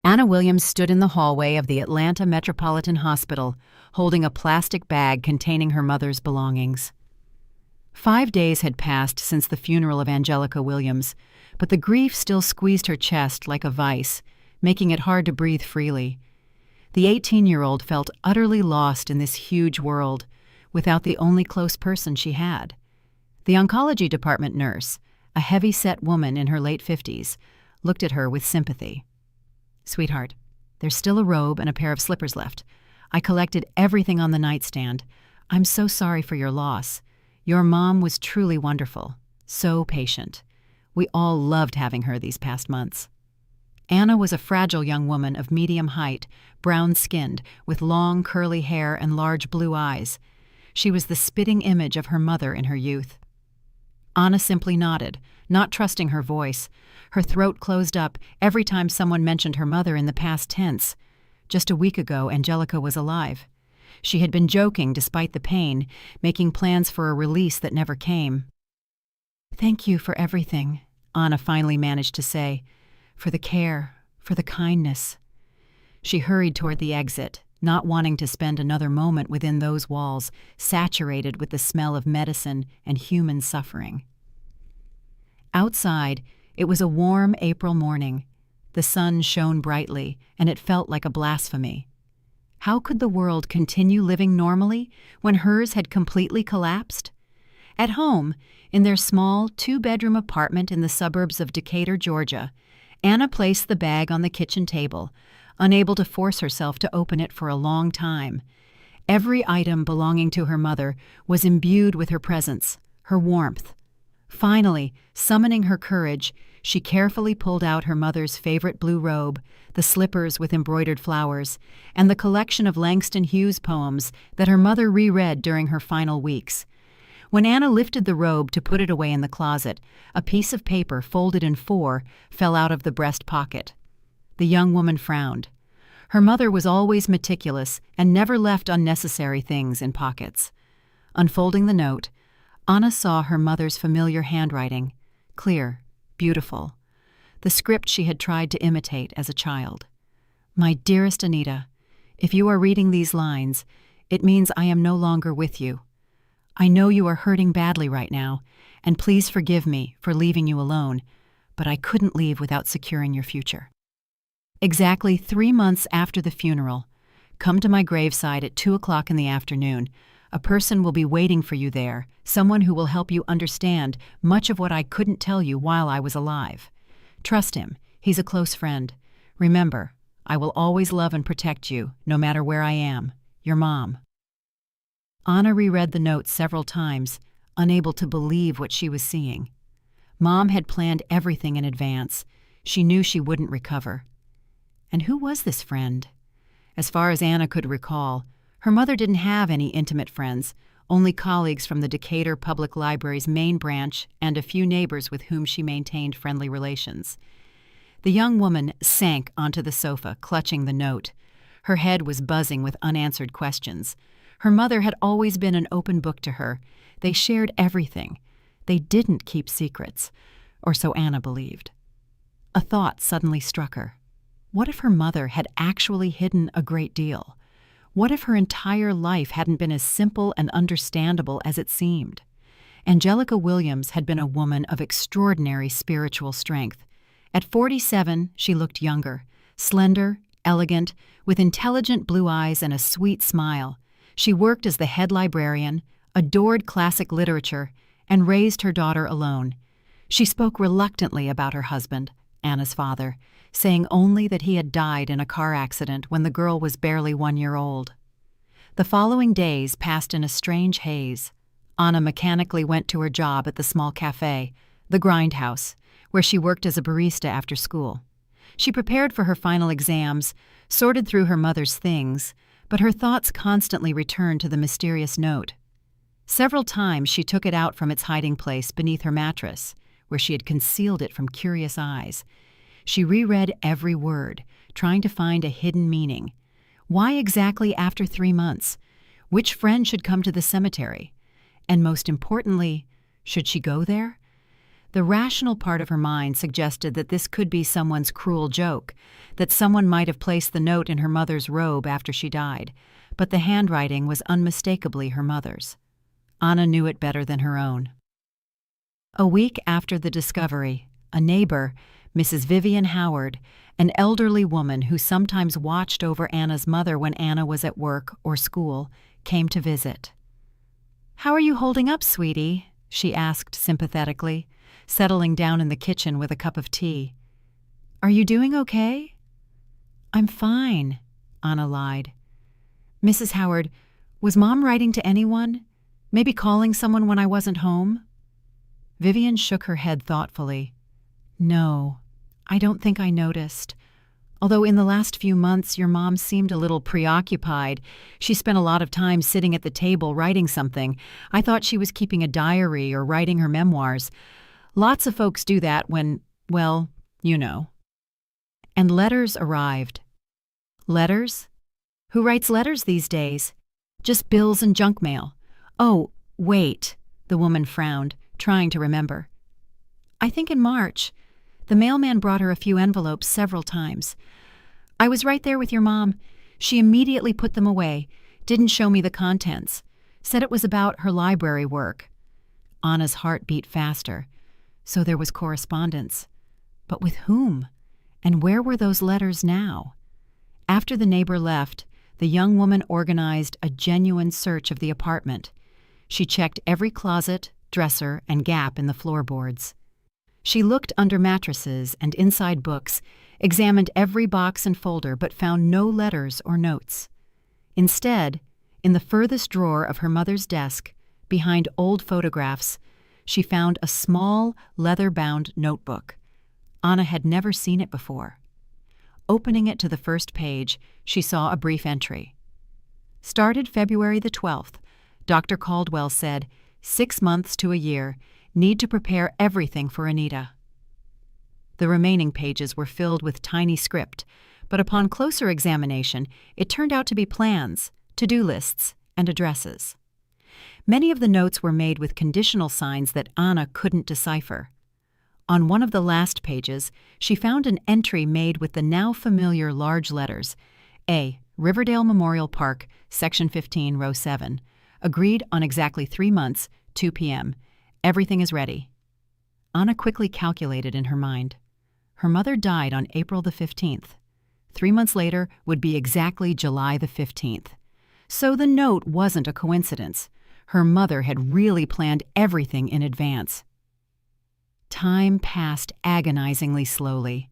Anna Williams stood in the hallway of the Atlanta Metropolitan Hospital, holding a plastic bag containing her mother's belongings. 5 days had passed since the funeral of Angelica Williams, but the grief still squeezed her chest like a vice, making it hard to breathe freely. The 18-year-old felt utterly lost in this huge world, without the only close person she had. The oncology department nurse, a heavy-set woman in her late 50s, looked at her with sympathy. "Sweetheart, there's still a robe and a pair of slippers left. I collected everything on the nightstand. I'm so sorry for your loss. Your mom was truly wonderful, so patient. We all loved having her these past months." Anna was a fragile young woman of medium height, brown-skinned, with long curly hair and large blue eyes. She was the spitting image of her mother in her youth. Anna simply nodded, not trusting her voice. Her throat closed up every time someone mentioned her mother in the past tense. Just a week ago, Angelica was alive. She had been joking despite the pain, making plans for a release that never came. "Thank you for everything," Anna finally managed to say. "For the care, for the kindness." She hurried toward the exit, not wanting to spend another moment within those walls, saturated with the smell of medicine and human suffering. Outside, it was a warm April morning. The sun shone brightly, and it felt like a blasphemy. How could the world continue living normally when hers had completely collapsed? At home, in their small 2-bedroom apartment in the suburbs of Decatur, Georgia, Anna placed the bag on the kitchen table, unable to force herself to open it for a long time. Every item belonging to her mother was imbued with her presence, her warmth. Finally, summoning her courage, she carefully pulled out her mother's favorite blue robe, the slippers with embroidered flowers, and the collection of Langston Hughes poems that her mother reread during her final weeks. When Anna lifted the robe to put it away in the closet, a piece of paper folded in 4 fell out of the breast pocket. The young woman frowned. Her mother was always meticulous and never left unnecessary things in pockets. Unfolding the note, Anna saw her mother's familiar handwriting, clear, beautiful, the script she had tried to imitate as a child. "My dearest Anita, if you are reading these lines, it means I am no longer with you. I know you are hurting badly right now, and please forgive me for leaving you alone, but I couldn't leave without securing your future. Exactly 3 months after the funeral, come to my graveside at 2 o'clock in the afternoon. A person will be waiting for you there, someone who will help you understand much of what I couldn't tell you while I was alive. Trust him, he's a close friend. Remember, I will always love and protect you, no matter where I am. Your mom." Anna reread the note several times, unable to believe what she was seeing. Mom had planned everything in advance. She knew she wouldn't recover. And who was this friend? As far as Anna could recall, her mother didn't have any intimate friends, only colleagues from the Decatur Public Library's main branch and a few neighbors with whom she maintained friendly relations. The young woman sank onto the sofa, clutching the note. Her head was buzzing with unanswered questions. Her mother had always been an open book to her. They shared everything. They didn't keep secrets, or so Anna believed. A thought suddenly struck her. What if her mother had actually hidden a great deal? What if her entire life hadn't been as simple and understandable as it seemed? Angelica Williams had been a woman of extraordinary spiritual strength. At 47, she looked younger, slender, elegant, with intelligent blue eyes and a sweet smile. She worked as the head librarian, adored classic literature, and raised her daughter alone. She spoke reluctantly about her husband, Anna's father, saying only that he had died in a car accident when the girl was barely 1 year old. The following days passed in a strange haze. Anna mechanically went to her job at the small cafe, the Grindhouse, where she worked as a barista after school. She prepared for her final exams, sorted through her mother's things, but her thoughts constantly returned to the mysterious note. Several times she took it out from its hiding place beneath her mattress, where she had concealed it from curious eyes. She reread every word, trying to find a hidden meaning. Why exactly after 3 months? Which friend should come to the cemetery? And most importantly, should she go there? The rational part of her mind suggested that this could be someone's cruel joke, that someone might have placed the note in her mother's robe after she died, but the handwriting was unmistakably her mother's. Anna knew it better than her own. A week after the discovery, a neighbor, Mrs. Vivian Howard, an elderly woman who sometimes watched over Anna's mother when Anna was at work or school, came to visit. "How are you holding up, sweetie?" she asked sympathetically, settling down in the kitchen with a cup of tea. "Are you doing okay?" "I'm fine," Anna lied. "Mrs. Howard, was Mom writing to anyone? Maybe calling someone when I wasn't home?" Vivian shook her head thoughtfully. "No, I don't think I noticed. Although in the last few months your mom seemed a little preoccupied. She spent a lot of time sitting at the table writing something. I thought she was keeping a diary or writing her memoirs. Lots of folks do that when, well, you know." And letters arrived. Letters? Who writes letters these days? Just bills and junk mail. Oh, wait, the woman frowned, trying to remember. "I think in March. The mailman brought her a few envelopes several times. I was right there with your mom. She immediately put them away, didn't show me the contents, said it was about her library work." Anna's heart beat faster. So there was correspondence. But with whom? And where were those letters now? After the neighbor left, the young woman organized a genuine search of the apartment. She checked every closet, dresser, and gap in the floorboards. She looked under mattresses and inside books, examined every box and folder, but found no letters or notes. Instead, in the furthest drawer of her mother's desk, behind old photographs, she found a small, leather-bound notebook. Anna had never seen it before. Opening it to the first page, she saw a brief entry. "Started February the 12th. Dr. Caldwell said, 6 months to a year. Need to prepare everything for Anita." The remaining pages were filled with tiny script, but upon closer examination, it turned out to be plans, to-do lists, and addresses. Many of the notes were made with conditional signs that Anna couldn't decipher. On one of the last pages, she found an entry made with the now familiar large letters: A. Riverdale Memorial Park, Section 15, Row 7. Agreed on exactly 3 months, 2 p.m. Everything is ready. Anna quickly calculated in her mind. Her mother died on April the 15th. 3 months later would be exactly July the 15th. So the note wasn't a coincidence. Her mother had really planned everything in advance. Time passed agonizingly slowly.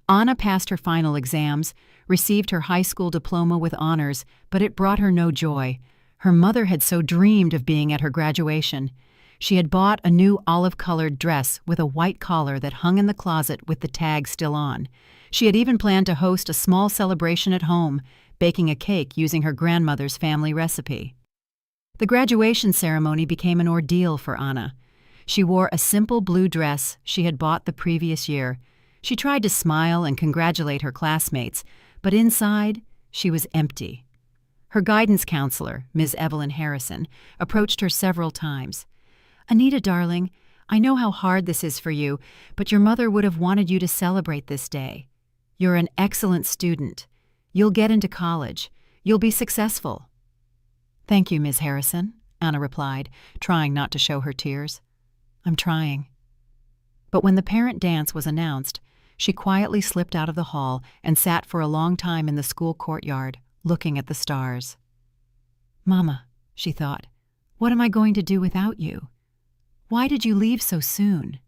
Anna passed her final exams, received her high school diploma with honors, but it brought her no joy. Her mother had so dreamed of being at her graduation. She had bought a new olive-colored dress with a white collar that hung in the closet with the tag still on. She had even planned to host a small celebration at home, baking a cake using her grandmother's family recipe. The graduation ceremony became an ordeal for Anna. She wore a simple blue dress she had bought the previous year. She tried to smile and congratulate her classmates, but inside, she was empty. Her guidance counselor, Ms. Evelyn Harrison, approached her several times. "Anita, darling, I know how hard this is for you, but your mother would have wanted you to celebrate this day. You're an excellent student. You'll get into college. You'll be successful." "Thank you, Ms. Harrison," Anna replied, trying not to show her tears. "I'm trying." But when the parent dance was announced, she quietly slipped out of the hall and sat for a long time in the school courtyard, looking at the stars. "Mama," she thought, "what am I going to do without you? Why did you leave so soon?"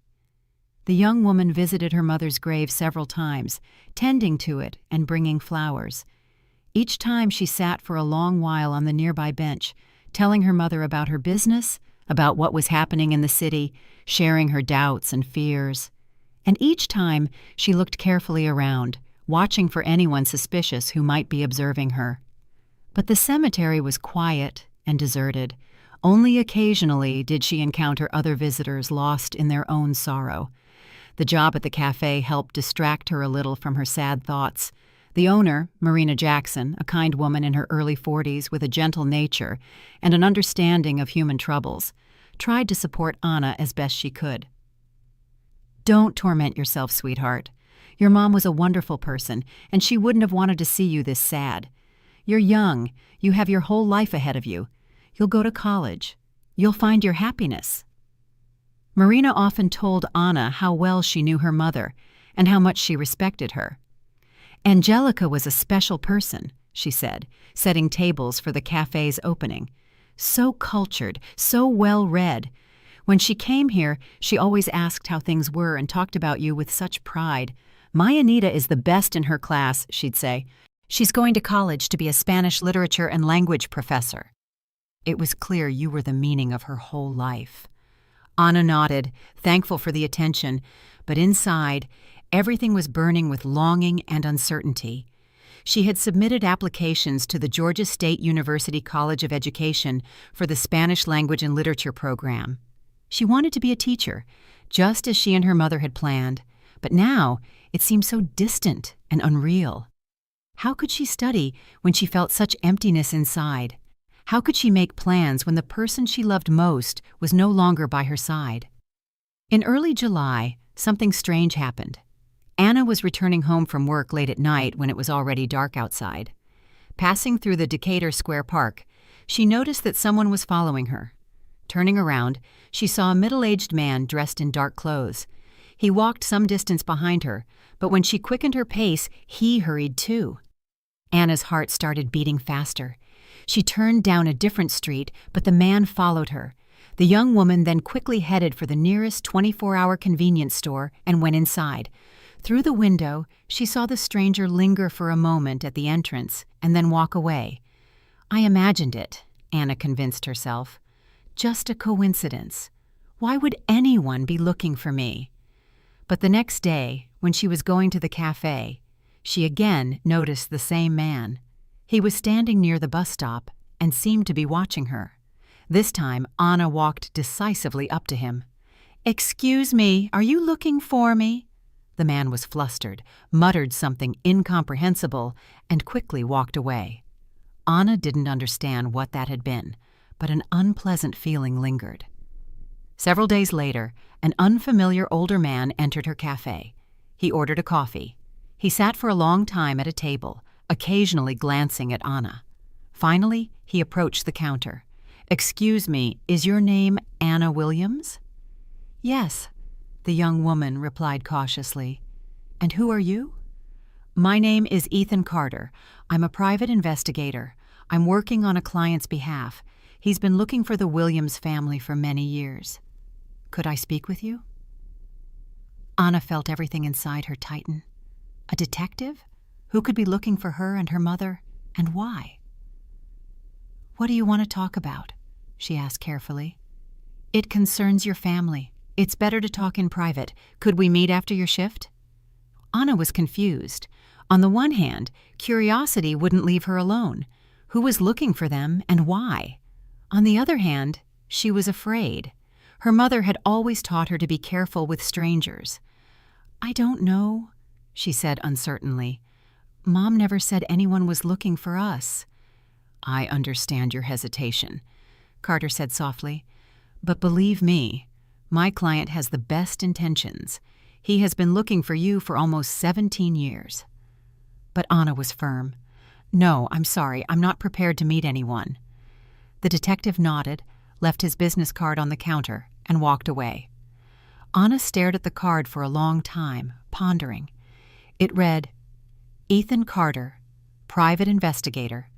The young woman visited her mother's grave several times, tending to it and bringing flowers. Each time she sat for a long while on the nearby bench, telling her mother about her business, about what was happening in the city, sharing her doubts and fears. And each time she looked carefully around, watching for anyone suspicious who might be observing her. But the cemetery was quiet and deserted. Only occasionally did she encounter other visitors lost in their own sorrow. The job at the cafe helped distract her a little from her sad thoughts. The owner, Marina Jackson, a kind woman in her early 40s with a gentle nature and an understanding of human troubles, tried to support Anna as best she could. Don't torment yourself, sweetheart. Your mom was a wonderful person, and she wouldn't have wanted to see you this sad. You're young. You have your whole life ahead of you. You'll go to college. You'll find your happiness." Marina often told Anna how well she knew her mother and how much she respected her. "Angelica was a special person," she said, setting tables for the cafe's opening. "So cultured, so well-read. When she came here, she always asked how things were and talked about you with such pride. 'My Anita is the best in her class,' she'd say. 'She's going to college to be a Spanish literature and language professor.'" It was clear you were the meaning of her whole life. Anna nodded, thankful for the attention, but inside, everything was burning with longing and uncertainty. She had submitted applications to the Georgia State University College of Education for the Spanish Language and Literature program. She wanted to be a teacher, just as she and her mother had planned, but now it seemed so distant and unreal. How could she study when she felt such emptiness inside? How could she make plans when the person she loved most was no longer by her side? In early July, something strange happened. Anna was returning home from work late at night when it was already dark outside. Passing through the Decatur Square Park, she noticed that someone was following her. Turning around, she saw a middle-aged man dressed in dark clothes. He walked some distance behind her, but when she quickened her pace, he hurried too. Anna's heart started beating faster. She turned down a different street, but the man followed her. The young woman then quickly headed for the nearest 24-hour convenience store and went inside. Through the window, she saw the stranger linger for a moment at the entrance and then walk away. "I imagined it," Anna convinced herself. "Just a coincidence. Why would anyone be looking for me?" But the next day, when she was going to the cafe, she again noticed the same man. He was standing near the bus stop and seemed to be watching her. This time, Anna walked decisively up to him. "Excuse me, are you looking for me?" The man was flustered, muttered something incomprehensible, and quickly walked away. Anna didn't understand what that had been, but an unpleasant feeling lingered. Several days later, an unfamiliar older man entered her cafe. He ordered a coffee. He sat for a long time at a table, occasionally glancing at Anna. Finally, he approached the counter. "Excuse me, is your name Anna Williams?" "Yes," the young woman replied cautiously. "And who are you?" "My name is Ethan Carter. I'm a private investigator. I'm working on a client's behalf. He's been looking for the Williams family for many years. Could I speak with you?" Anna felt everything inside her tighten. A detective? Who could be looking for her and her mother, and why? "What do you want to talk about?" she asked carefully. "It concerns your family. It's better to talk in private. Could we meet after your shift?" Anna was confused. On the one hand, curiosity wouldn't leave her alone. Who was looking for them and why? On the other hand, she was afraid. Her mother had always taught her to be careful with strangers. "I don't know," she said uncertainly. "Mom never said anyone was looking for us." "I understand your hesitation," Carter said softly. "But believe me, my client has the best intentions. He has been looking for you for almost 17 years. But Anna was firm. "No, I'm sorry, I'm not prepared to meet anyone." The detective nodded, left his business card on the counter, and walked away. Anna stared at the card for a long time, pondering. It read, "Ethan Carter, Private Investigator,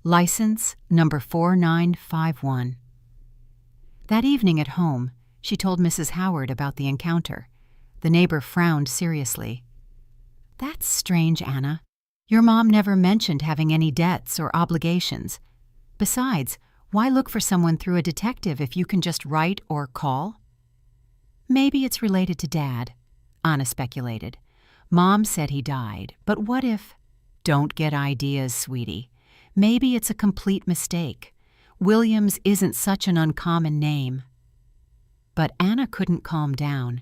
License number 4951. That evening at home, she told Mrs. Howard about the encounter. The neighbor frowned seriously. "That's strange, Anna. Your mom never mentioned having any debts or obligations. Besides, why look for someone through a detective if you can just write or call?" "Maybe it's related to Dad," Anna speculated. "Mom said he died, but what if—" "Don't get ideas, sweetie. Maybe it's a complete mistake. Williams isn't such an uncommon name." But Anna couldn't calm down.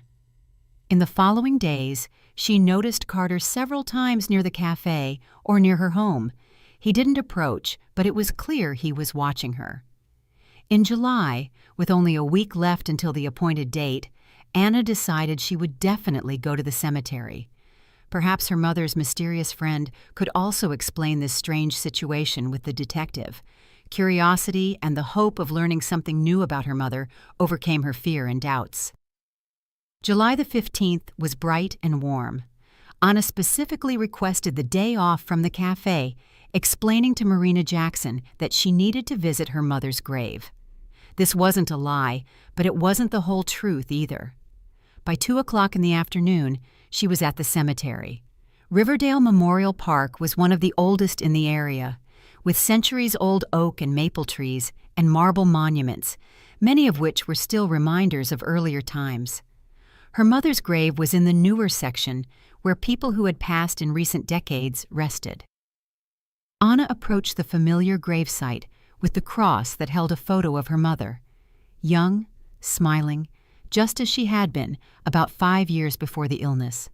In the following days, she noticed Carter several times near the cafe or near her home. He didn't approach, but it was clear he was watching her. In July, with only a week left until the appointed date, Anna decided she would definitely go to the cemetery. Perhaps her mother's mysterious friend could also explain this strange situation with the detective. Curiosity and the hope of learning something new about her mother overcame her fear and doubts. July the 15th was bright and warm. Anna specifically requested the day off from the cafe, explaining to Marina Jackson that she needed to visit her mother's grave. This wasn't a lie, but it wasn't the whole truth either. By 2 o'clock in the afternoon, she was at the cemetery. Riverdale Memorial Park was one of the oldest in the area, with centuries-old oak and maple trees and marble monuments, many of which were still reminders of earlier times. Her mother's grave was in the newer section, where people who had passed in recent decades rested. Anna approached the familiar gravesite with the cross that held a photo of her mother, young, smiling, just as she had been about 5 years before the illness.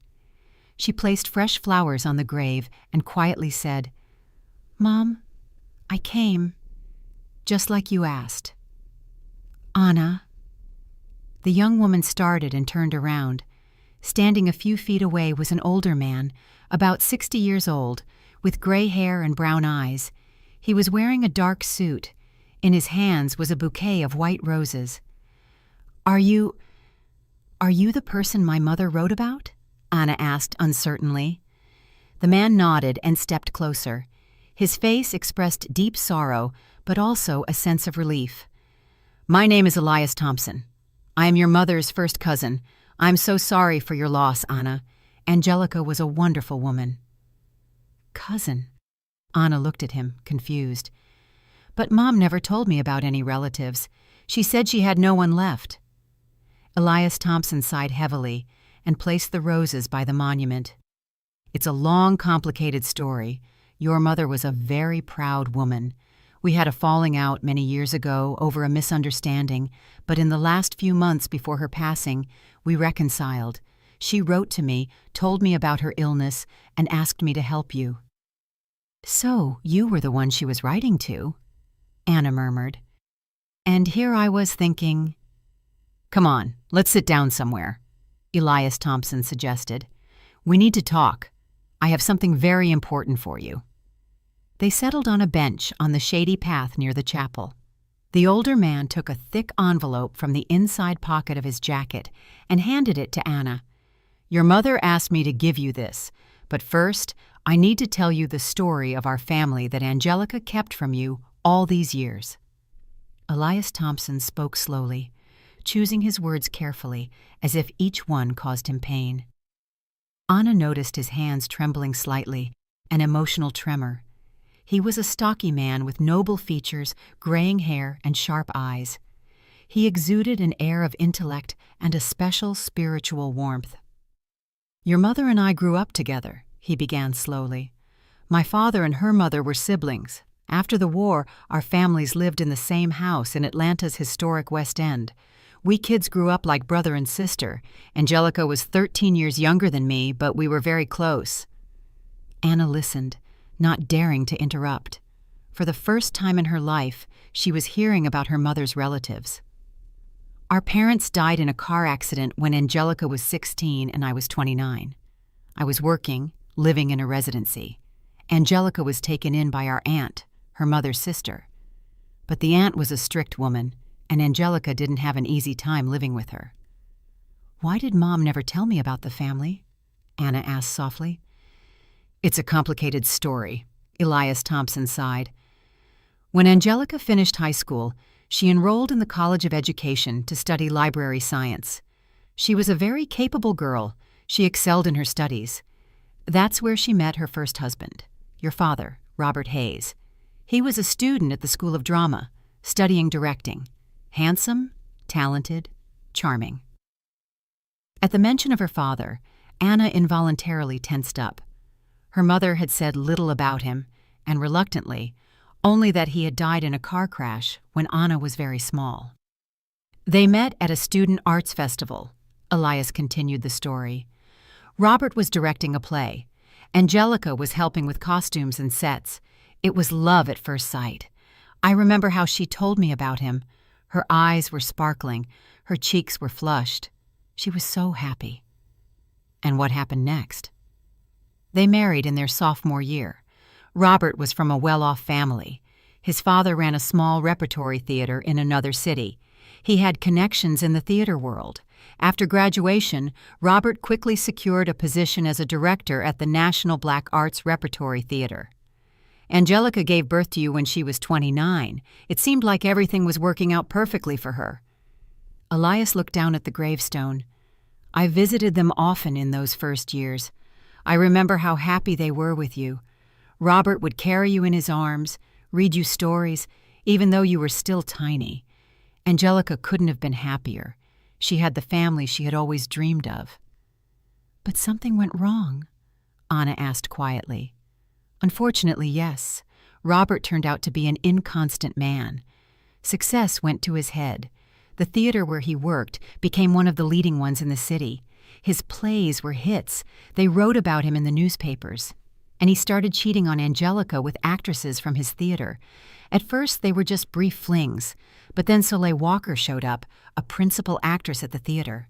She placed fresh flowers on the grave and quietly said, "Mom, I came, just like you asked." "Anna." The young woman started and turned around. Standing a few feet away was an older man, about 60 years old, with gray hair and brown eyes. He was wearing a dark suit. In his hands was a bouquet of white roses. Are you the person my mother wrote about?" Anna asked uncertainly. The man nodded and stepped closer. His face expressed deep sorrow, but also a sense of relief. "My name is Elias Thompson. I am your mother's first cousin. I'm so sorry for your loss, Anna. Angelica was a wonderful woman." "Cousin?" Anna looked at him, confused. "But Mom never told me about any relatives. She said she had no one left." Elias Thompson sighed heavily and placed the roses by the monument. "It's a long, complicated story. Your mother was a very proud woman. We had a falling out many years ago over a misunderstanding, but in the last few months before her passing, we reconciled. She wrote to me, told me about her illness, and asked me to help you." "So you were the one she was writing to?" Anna murmured. "And here I was thinking—" "Come on, let's sit down somewhere," Elias Thompson suggested. "We need to talk. I have something very important for you." They settled on a bench on the shady path near the chapel. The older man took a thick envelope from the inside pocket of his jacket and handed it to Anna. "Your mother asked me to give you this, but first, I need to tell you the story of our family that Angelica kept from you all these years." Elias Thompson spoke slowly, choosing his words carefully, as if each one caused him pain. Anna noticed his hands trembling slightly, an emotional tremor. He was a stocky man with noble features, graying hair, and sharp eyes. He exuded an air of intellect and a special spiritual warmth. "Your mother and I grew up together," he began slowly. "My father and her mother were siblings. After the war, our families lived in the same house in Atlanta's historic West End. We kids grew up like brother and sister. Angelica was 13 years younger than me, but we were very close." Anna listened, not daring to interrupt. For the first time in her life, she was hearing about her mother's relatives. "Our parents died in a car accident when Angelica was 16 and I was 29. I was working, living in a residency. Angelica was taken in by our aunt, her mother's sister. But the aunt was a strict woman, and Angelica didn't have an easy time living with her." "Why did Mom never tell me about the family?" Anna asked softly. "It's a complicated story," Elias Thompson sighed. "When Angelica finished high school, she enrolled in the College of Education to study library science. She was a very capable girl. She excelled in her studies. That's where she met her first husband, your father, Robert Hayes. He was a student at the School of Drama, studying directing. Handsome, talented, charming." At the mention of her father, Anna involuntarily tensed up. Her mother had said little about him, and reluctantly, only that he had died in a car crash when Anna was very small. "They met at a student arts festival," Elias continued the story. "Robert was directing a play. Angelica was helping with costumes and sets. It was love at first sight. I remember how she told me about him. Her eyes were sparkling, her cheeks were flushed. She was so happy. And what happened next? They married in their sophomore year. Robert was from a well-off family. His father ran a small repertory theater in another city. He had connections in the theater world. After graduation, Robert quickly secured a position as a director at the National Black Arts Repertory Theater. Angelica gave birth to you when she was 29. It seemed like everything was working out perfectly for her. Elias looked down at the gravestone. I visited them often in those first years. I remember how happy they were with you. Robert would carry you in his arms, read you stories, even though you were still tiny. Angelica couldn't have been happier. She had the family she had always dreamed of. But something went wrong, Anna asked quietly. Unfortunately, yes. Robert turned out to be an inconstant man. Success went to his head. The theater where he worked became one of the leading ones in the city. His plays were hits. They wrote about him in the newspapers. And he started cheating on Angelica with actresses from his theater. At first, they were just brief flings, but then Soleil Walker showed up, a principal actress at the theater.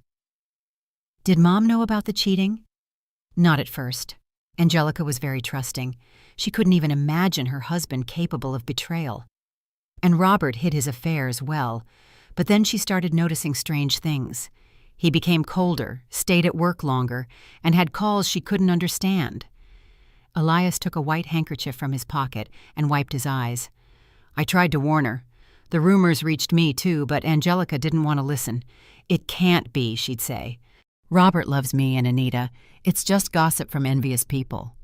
Did Mom know about the cheating? Not at first. Angelica was very trusting. She couldn't even imagine her husband capable of betrayal. And Robert hid his affairs well, but then she started noticing strange things. He became colder, stayed at work longer, and had calls she couldn't understand. Elias took a white handkerchief from his pocket and wiped his eyes. I tried to warn her. The rumors reached me too, but Angelica didn't want to listen. It can't be, she'd say. Robert loves me and Anita. It's just gossip from envious people.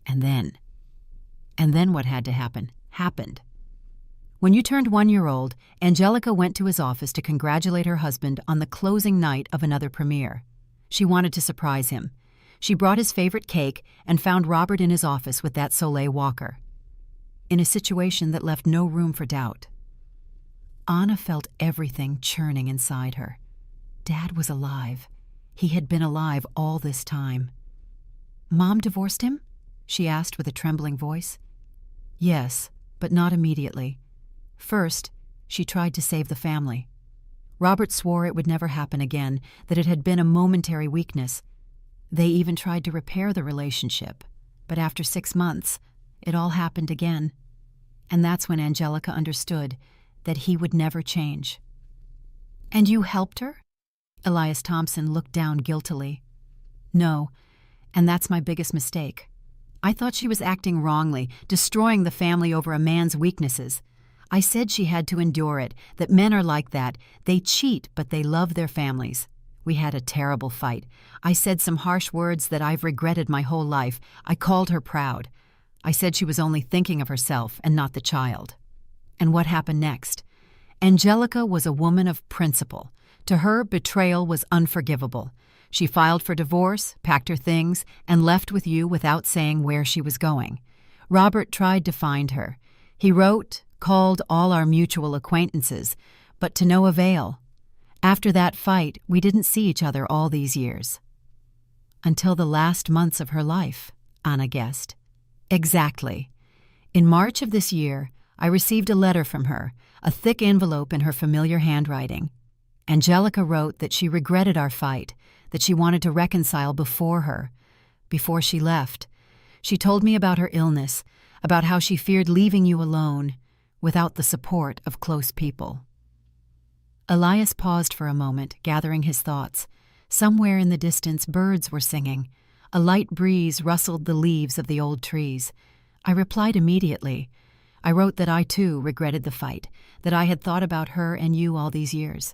And then what had to happen, happened. When you turned 1 year old, Angelica went to his office to congratulate her husband on the closing night of another premiere. She wanted to surprise him. She brought his favorite cake and found Robert in his office with that Soleil Walker, in a situation that left no room for doubt. Anna felt everything churning inside her. Dad was alive. He had been alive all this time. Mom divorced him? She asked with a trembling voice. Yes, but not immediately. First, she tried to save the family. Robert swore it would never happen again, that it had been a momentary weakness. They even tried to repair the relationship, but after 6 months, it all happened again. And that's when Angelica understood that he would never change. And you helped her? Elias Thompson looked down guiltily. No, and that's my biggest mistake. I thought she was acting wrongly, destroying the family over a man's weaknesses. I said she had to endure it, that men are like that. They cheat, but they love their families. We had a terrible fight. I said some harsh words that I've regretted my whole life. I called her proud. I said she was only thinking of herself and not the child. And what happened next? Angelica was a woman of principle. To her, betrayal was unforgivable. She filed for divorce, packed her things, and left with you without saying where she was going. Robert tried to find her. He wrote, called all our mutual acquaintances, but to no avail. After that fight, we didn't see each other all these years. Until the last months of her life, Anna guessed. Exactly. In March of this year, I received a letter from her, a thick envelope in her familiar handwriting. Angelica wrote that she regretted our fight, that she wanted to reconcile before she left. She told me about her illness, about how she feared leaving you alone, without the support of close people. Elias paused for a moment, gathering his thoughts. Somewhere in the distance, birds were singing. A light breeze rustled the leaves of the old trees. I replied immediately. I wrote that I, too, regretted the fight, that I had thought about her and you all these years.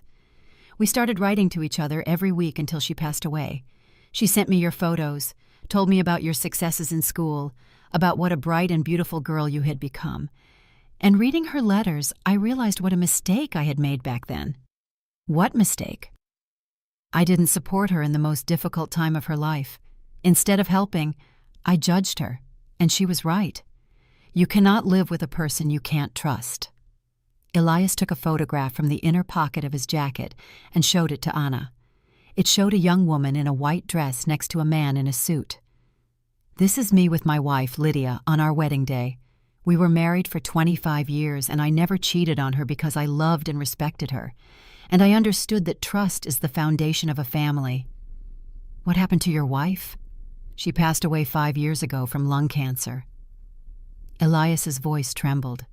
We started writing to each other every week until she passed away. She sent me your photos, told me about your successes in school, about what a bright and beautiful girl you had become. And reading her letters, I realized what a mistake I had made back then. What mistake? I didn't support her in the most difficult time of her life. Instead of helping, I judged her, and she was right. You cannot live with a person you can't trust. Elias took a photograph from the inner pocket of his jacket and showed it to Anna. It showed a young woman in a white dress next to a man in a suit. This is me with my wife, Lydia, on our wedding day. We were married for 25 years, and I never cheated on her because I loved and respected her. and I understood that trust is the foundation of a family. What happened to your wife? She passed away 5 years ago from lung cancer. Elias's voice trembled.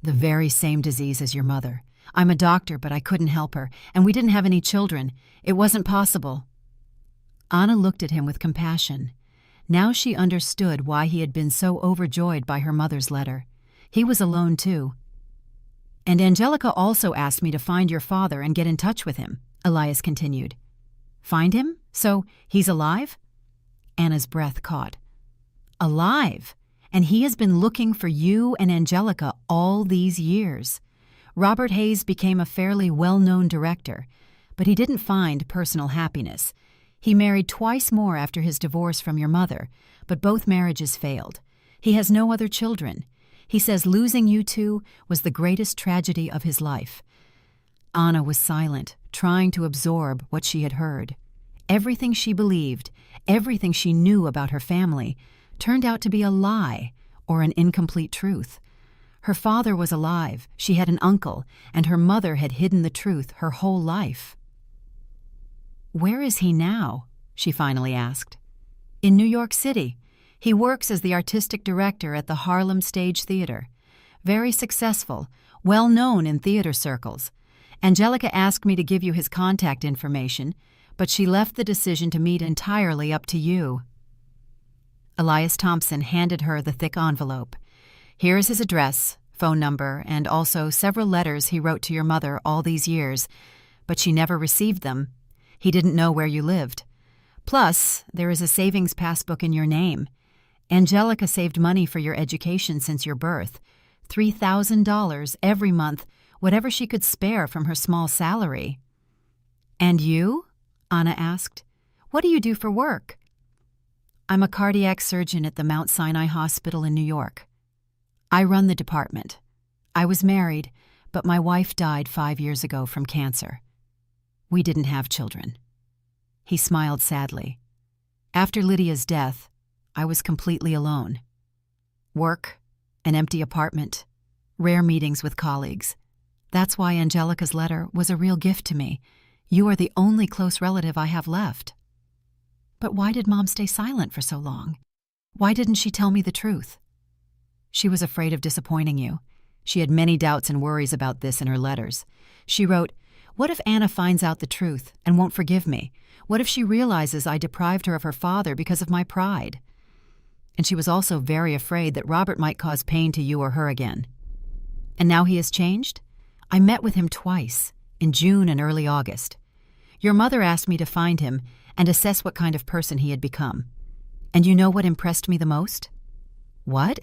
The very same disease as your mother. I'm a doctor, but I couldn't help her, and we didn't have any children. It wasn't possible. Anna looked at him with compassion. Now she understood why he had been so overjoyed by her mother's letter. He was alone, too. And Angelica also asked me to find your father and get in touch with him, Elias continued. Find him? So he's alive? Anna's breath caught. Alive? And he has been looking for you and Angelica all these years. Robert Hayes became a fairly well-known director, but he didn't find personal happiness. He married twice more after his divorce from your mother, but both marriages failed. He has no other children. He says losing you two was the greatest tragedy of his life. Anna was silent, trying to absorb what she had heard. Everything she believed, everything she knew about her family, turned out to be a lie or an incomplete truth. Her father was alive, she had an uncle, and her mother had hidden the truth her whole life. Where is he now? She finally asked. In New York City. He works as the artistic director at the Harlem Stage Theater. Very successful, well known in theater circles. Angelica asked me to give you his contact information, but she left the decision to meet entirely up to you. Elias Thompson handed her the thick envelope. Here is his address, phone number, and also several letters he wrote to your mother all these years, but she never received them. He didn't know where you lived. Plus, there is a savings passbook in your name. Angelica saved money for your education since your birth, $3,000 every month, whatever she could spare from her small salary. And you? Anna asked. What do you do for work? I'm a cardiac surgeon at the Mount Sinai Hospital in New York. I run the department. I was married, but my wife died 5 years ago from cancer. We didn't have children. He smiled sadly. After Lydia's death, I was completely alone. Work, an empty apartment, rare meetings with colleagues. That's why Angelica's letter was a real gift to me. You are the only close relative I have left. But why did Mom stay silent for so long? Why didn't she tell me the truth? She was afraid of disappointing you. She had many doubts and worries about this in her letters. She wrote, "What if Anna finds out the truth and won't forgive me? What if she realizes I deprived her of her father because of my pride?" And she was also very afraid that Robert might cause pain to you or her again. And now he has changed? I met with him twice, in June and early August. Your mother asked me to find him and assess what kind of person he had become. And you know what impressed me the most? What?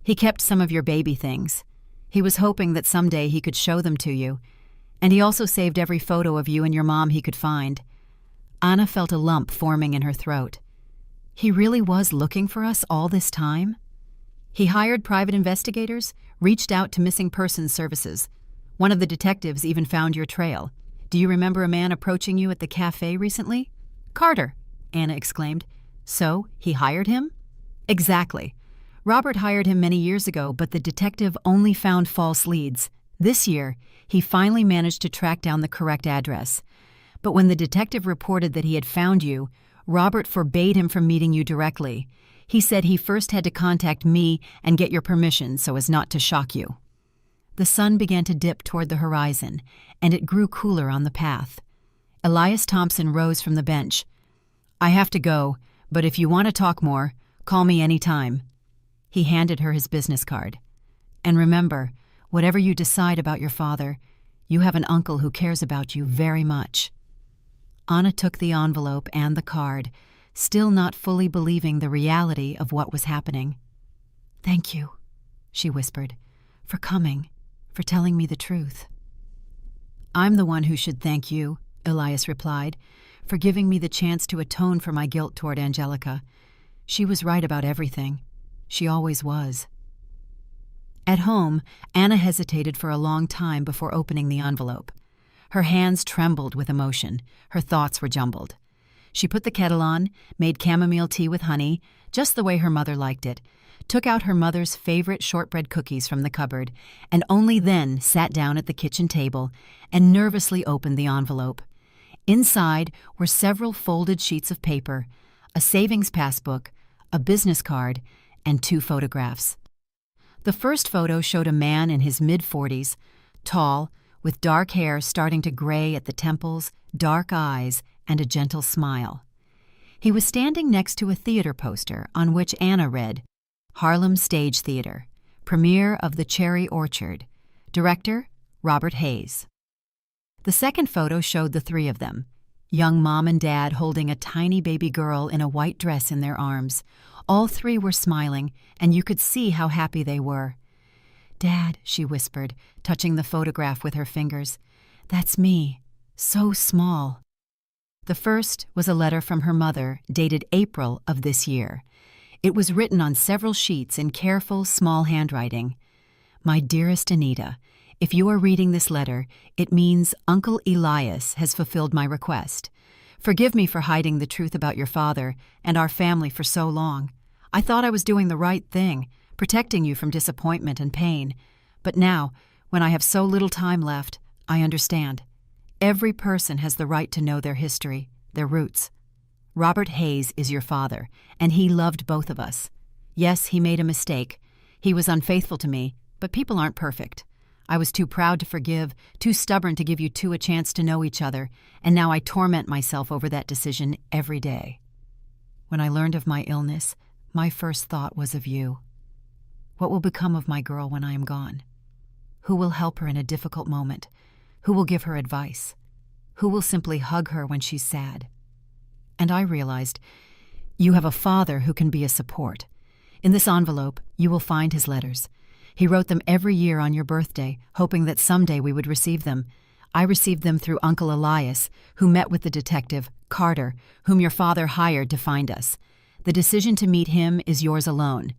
He kept some of your baby things. He was hoping that someday he could show them to you. And he also saved every photo of you and your mom he could find. Anna felt a lump forming in her throat. He really was looking for us all this time? He hired private investigators, reached out to missing persons services. One of the detectives even found your trail. Do you remember a man approaching you at the cafe recently? Carter, Anna exclaimed. So, he hired him? Exactly. Robert hired him many years ago, but the detective only found false leads. This year, he finally managed to track down the correct address. But when the detective reported that he had found you, Robert forbade him from meeting you directly. He said he first had to contact me and get your permission so as not to shock you. The sun began to dip toward the horizon, and it grew cooler on the path. Elias Thompson rose from the bench. I have to go, but if you want to talk more, call me any time. He handed her his business card. And remember, whatever you decide about your father, you have an uncle who cares about you very much. Anna took the envelope and the card, still not fully believing the reality of what was happening. Thank you, she whispered, for coming, for telling me the truth. I'm the one who should thank you, Elias replied, for giving me the chance to atone for my guilt toward Angelica. She was right about everything. She always was. At home, Anna hesitated for a long time before opening the envelope. Her hands trembled with emotion. Her thoughts were jumbled. She put the kettle on, made chamomile tea with honey, just the way her mother liked it, took out her mother's favorite shortbread cookies from the cupboard, and only then sat down at the kitchen table and nervously opened the envelope. Inside were several folded sheets of paper, a savings passbook, a business card, and 2 photographs. The first photo showed a man in his mid-40s, tall, with dark hair starting to gray at the temples, dark eyes, and a gentle smile. He was standing next to a theater poster on which Anna read, Harlem Stage Theater, premiere of The Cherry Orchard, director Robert Hayes. The second photo showed the 3 of them, young mom and dad holding a tiny baby girl in a white dress in their arms. All 3 were smiling, and you could see how happy they were. "Dad," she whispered, touching the photograph with her fingers, "that's me, so small." The first was a letter from her mother, dated April of this year. It was written on several sheets in careful, small handwriting. "My dearest Anita, if you are reading this letter, it means Uncle Elias has fulfilled my request. Forgive me for hiding the truth about your father and our family for so long. I thought I was doing the right thing, protecting you from disappointment and pain. But now, when I have so little time left, I understand. Every person has the right to know their history, their roots. Robert Hayes is your father, and he loved both of us. Yes, he made a mistake. He was unfaithful to me, but people aren't perfect. I was too proud to forgive, too stubborn to give you 2 a chance to know each other, and now I torment myself over that decision every day. When I learned of my illness, my first thought was of you. What will become of my girl when I am gone? Who will help her in a difficult moment? Who will give her advice? Who will simply hug her when she's sad? And I realized, you have a father who can be a support. In this envelope, you will find his letters. He wrote them every year on your birthday, hoping that someday we would receive them. I received them through Uncle Elias, who met with the detective, Carter, whom your father hired to find us. The decision to meet him is yours alone.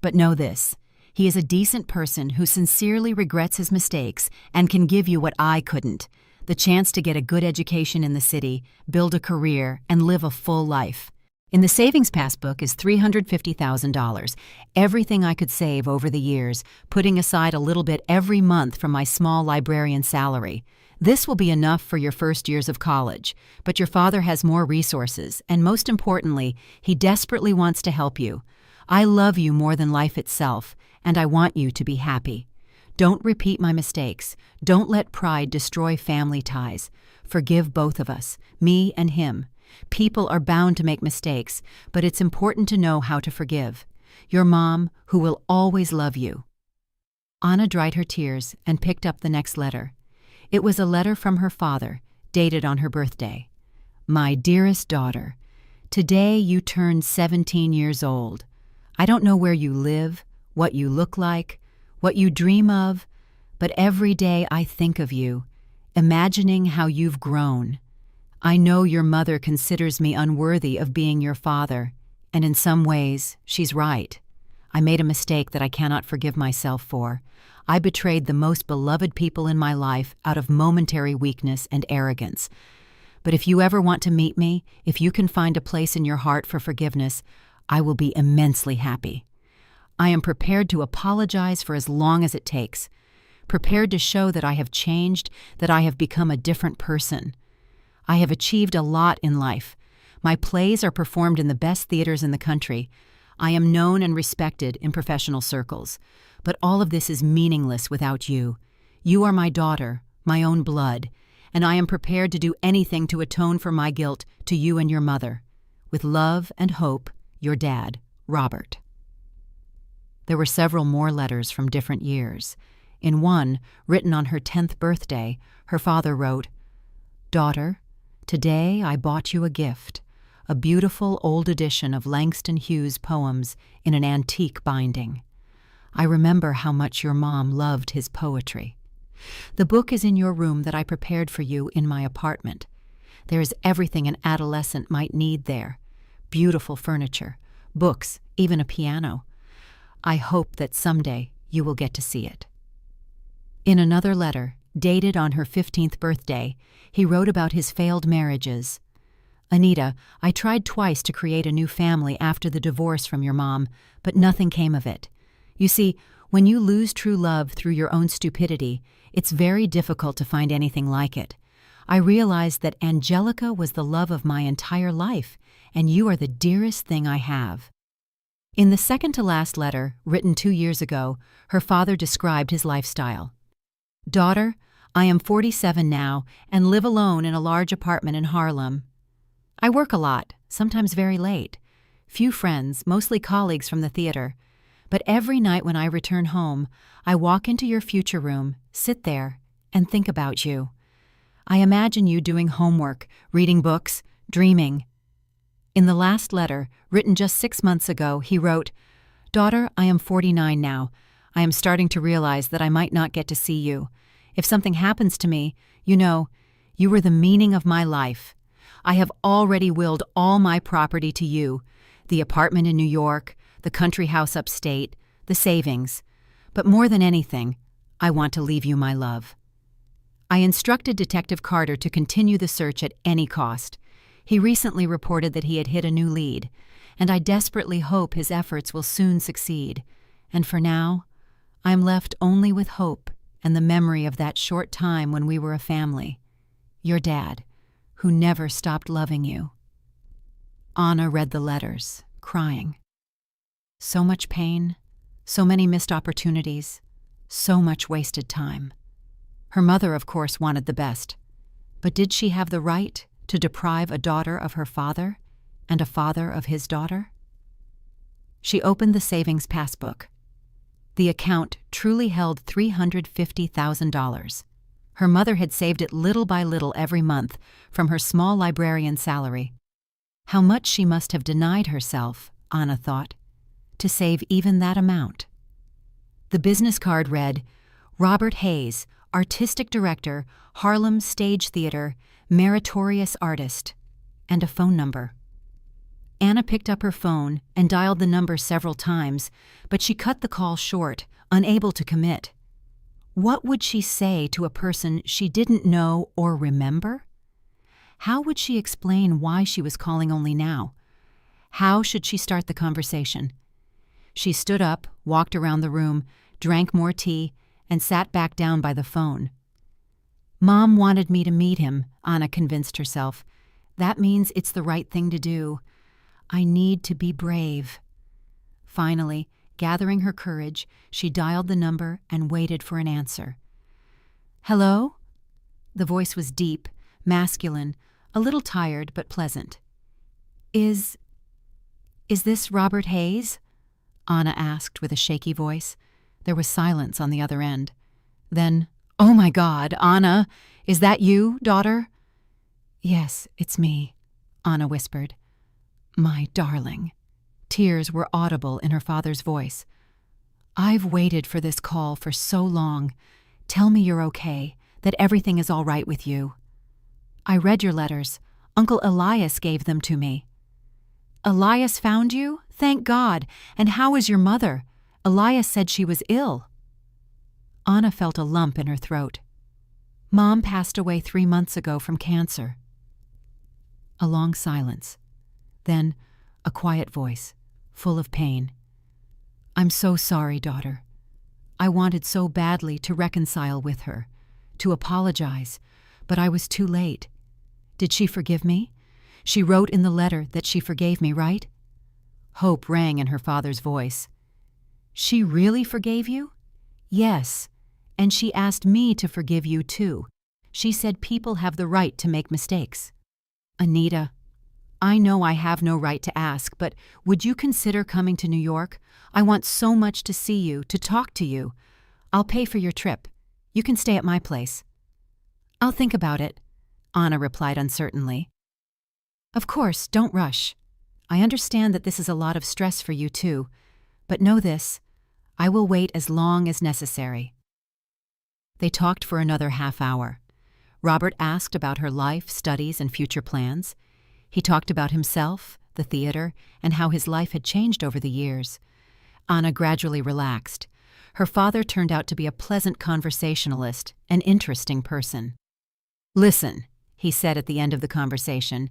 But know this, he is a decent person who sincerely regrets his mistakes and can give you what I couldn't, the chance to get a good education in the city, build a career, and live a full life. In the savings passbook is $350,000, everything I could save over the years, putting aside a little bit every month from my small librarian salary. This will be enough for your first years of college, but your father has more resources, and most importantly, he desperately wants to help you. I love you more than life itself, and I want you to be happy. Don't repeat my mistakes. Don't let pride destroy family ties. Forgive both of us, me and him. People are bound to make mistakes, but it's important to know how to forgive. Your mom, who will always love you. Anna dried her tears and picked up the next letter. It was a letter from her father, dated on her birthday. My dearest daughter, today you turn 17 years old. I don't know where you live, what you look like, what you dream of, but every day I think of you, imagining how you've grown. I know your mother considers me unworthy of being your father, and in some ways, she's right. I made a mistake that I cannot forgive myself for. I betrayed the most beloved people in my life out of momentary weakness and arrogance. But if you ever want to meet me, if you can find a place in your heart for forgiveness, I will be immensely happy. I am prepared to apologize for as long as it takes, prepared to show that I have changed, that I have become a different person. I have achieved a lot in life. My plays are performed in the best theaters in the country. I am known and respected in professional circles. But all of this is meaningless without you. You are my daughter, my own blood, and I am prepared to do anything to atone for my guilt to you and your mother. With love and hope, your dad, Robert. There were several more letters from different years. In one, written on her 10th birthday, her father wrote, Daughter, today I bought you a gift, a beautiful old edition of Langston Hughes' poems in an antique binding. I remember how much your mom loved his poetry. The book is in your room that I prepared for you in my apartment. There is everything an adolescent might need there. Beautiful furniture, books, even a piano. I hope that someday you will get to see it. In another letter, dated on her 15th birthday, he wrote about his failed marriages. Anita, I tried twice to create a new family after the divorce from your mom, but nothing came of it. You see, when you lose true love through your own stupidity, it's very difficult to find anything like it. I realized that Angelica was the love of my entire life, and you are the dearest thing I have." In the second-to-last letter, written 2 years ago, her father described his lifestyle. "Daughter, I am 47 now and live alone in a large apartment in Harlem. I work a lot, sometimes very late. Few friends, mostly colleagues from the theater. But every night when I return home, I walk into your future room, sit there, and think about you. I imagine you doing homework, reading books, dreaming." In the last letter, written just 6 months ago, he wrote, "Daughter, I am 49 now. I am starting to realize that I might not get to see you. If something happens to me, you know, you were the meaning of my life. I have already willed all my property to you, the apartment in New York, the country house upstate, the savings. But more than anything, I want to leave you my love." I instructed Detective Carter to continue the search at any cost. He recently reported that he had hit a new lead, and I desperately hope his efforts will soon succeed. And for now, I am left only with hope and the memory of that short time when we were a family. Your dad, who never stopped loving you. Anna read the letters, crying. So much pain, so many missed opportunities, so much wasted time. Her mother, of course, wanted the best. But did she have the right to deprive a daughter of her father and a father of his daughter? She opened the savings passbook. The account truly held $350,000. Her mother had saved it little by little every month from her small librarian salary. How much she must have denied herself, Anna thought, to save even that amount. The business card read, "Robert Hayes, Artistic Director, Harlem Stage Theater, Meritorious Artist," and a phone number. Anna picked up her phone and dialed the number several times, but she cut the call short, unable to commit. What would she say to a person she didn't know or remember? How would she explain why she was calling only now? How should she start the conversation? She stood up, walked around the room, drank more tea, and sat back down by the phone. "Mom wanted me to meet him," Anna convinced herself. "That means it's the right thing to do. I need to be brave." Finally, gathering her courage, she dialed the number and waited for an answer. "Hello?" The voice was deep, masculine, a little tired but pleasant. Is this Robert Hayes?" Anna asked with a shaky voice. There was silence on the other end. Then, "Oh my God, Anna, is that you, daughter?" "Yes, it's me," Anna whispered. "My darling." Tears were audible in her father's voice. "I've waited for this call for so long. Tell me you're okay, that everything is all right with you." "I read your letters. Uncle Elias gave them to me." "Elias found you? Thank God. And how is your mother? Elias said she was ill." Anna felt a lump in her throat. "Mom passed away 3 months ago from cancer." A long silence. Then a quiet voice, full of pain. "I'm so sorry, daughter. I wanted so badly to reconcile with her, to apologize, but I was too late. Did she forgive me? She wrote in the letter that she forgave me, right?" Hope rang in her father's voice. "She really forgave you?" "Yes, and she asked me to forgive you too. She said people have the right to make mistakes." "Anita, I know I have no right to ask, but would you consider coming to New York? I want so much to see you, to talk to you. I'll pay for your trip. You can stay at my place." "I'll think about it," Anna replied uncertainly. "Of course, don't rush. I understand that this is a lot of stress for you too, but know this, I will wait as long as necessary." They talked for another half hour. Robert asked about her life, studies, and future plans. He talked about himself, the theater, and how his life had changed over the years. Anna gradually relaxed. Her father turned out to be a pleasant conversationalist, an interesting person. "Listen," he said at the end of the conversation,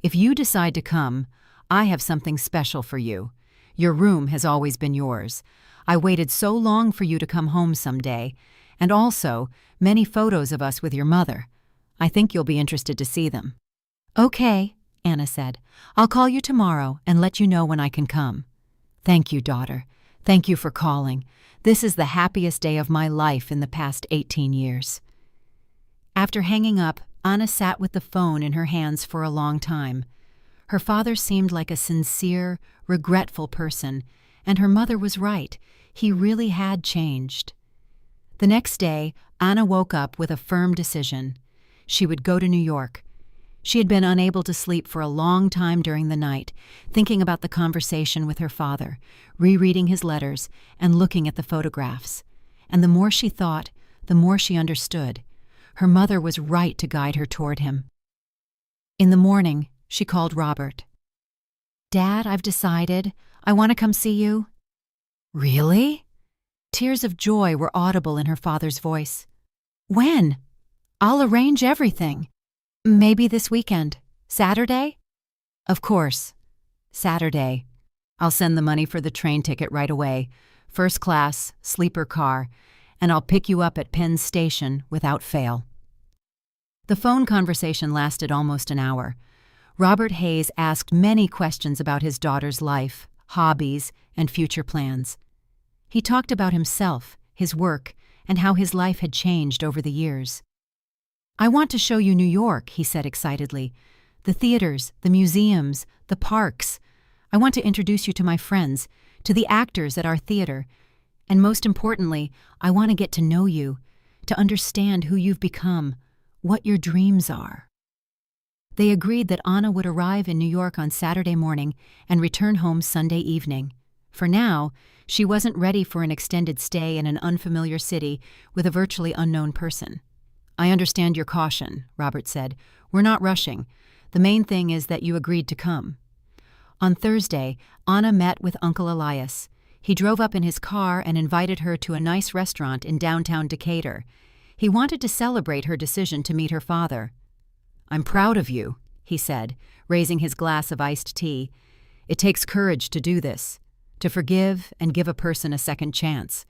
If you decide to come, I have something special for you. Your room has always been yours. I waited so long for you to come home someday, and also many photos of us with your mother. I think you'll be interested to see them." "Okay," Anna said. "I'll call you tomorrow and let you know when I can come." "Thank you, daughter. Thank you for calling. This is the happiest day of my life in the past 18 years. After hanging up, Anna sat with the phone in her hands for a long time. Her father seemed like a sincere, regretful person, and her mother was right. He really had changed. The next day, Anna woke up with a firm decision. She would go to New York. She had been unable to sleep for a long time during the night, thinking about the conversation with her father, rereading his letters, and looking at the photographs. And the more she thought, the more she understood. Her mother was right to guide her toward him. In the morning, she called Robert. "Dad, I've decided. I want to come see you." "Really?" Tears of joy were audible in her father's voice. "When?" "I'll arrange everything." "Maybe this weekend. Saturday?" "Of course. Saturday. I'll send the money for the train ticket right away. First class, sleeper car, and I'll pick you up at Penn Station without fail." The phone conversation lasted almost an hour. Robert Hayes asked many questions about his daughter's life, hobbies, and future plans. He talked about himself, his work, and how his life had changed over the years. "I want to show you New York," he said excitedly. "The theaters, the museums, the parks. I want to introduce you to my friends, to the actors at our theater. And most importantly, I want to get to know you, to understand who you've become, what your dreams are." They agreed that Anna would arrive in New York on Saturday morning and return home Sunday evening. For now, she wasn't ready for an extended stay in an unfamiliar city with a virtually unknown person. "I understand your caution," Robert said. "We're not rushing. The main thing is that you agreed to come." On Thursday, Anna met with Uncle Elias. He drove up in his car and invited her to a nice restaurant in downtown Decatur. He wanted to celebrate her decision to meet her father. "I'm proud of you," he said, raising his glass of iced tea. "It takes courage to do this, to forgive and give a person a second chance."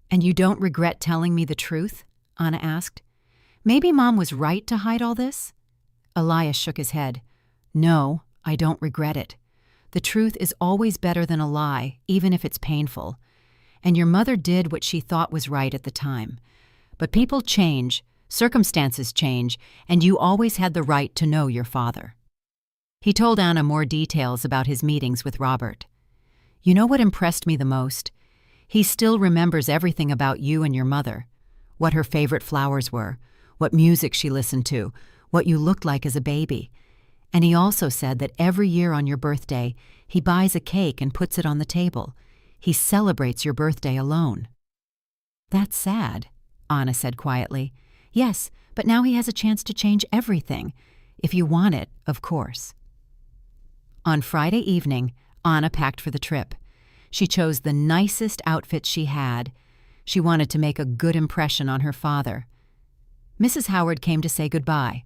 "And you don't regret telling me the truth?" Anna asked. "Maybe Mom was right to hide all this?" Elias shook his head. "No, I don't regret it. The truth is always better than a lie, even if it's painful. And your mother did what she thought was right at the time. But people change, circumstances change, and you always had the right to know your father." He told Anna more details about his meetings with Robert. "You know what impressed me the most? He still remembers everything about you and your mother. What her favorite flowers were, what music she listened to, what you looked like as a baby. And he also said that every year on your birthday, he buys a cake and puts it on the table. He celebrates your birthday alone." "That's sad," Anna said quietly. "Yes, but now he has a chance to change everything. If you want it, of course." On Friday evening, Anna packed for the trip. She chose the nicest outfit she had. She wanted to make a good impression on her father. Mrs. Howard came to say goodbye.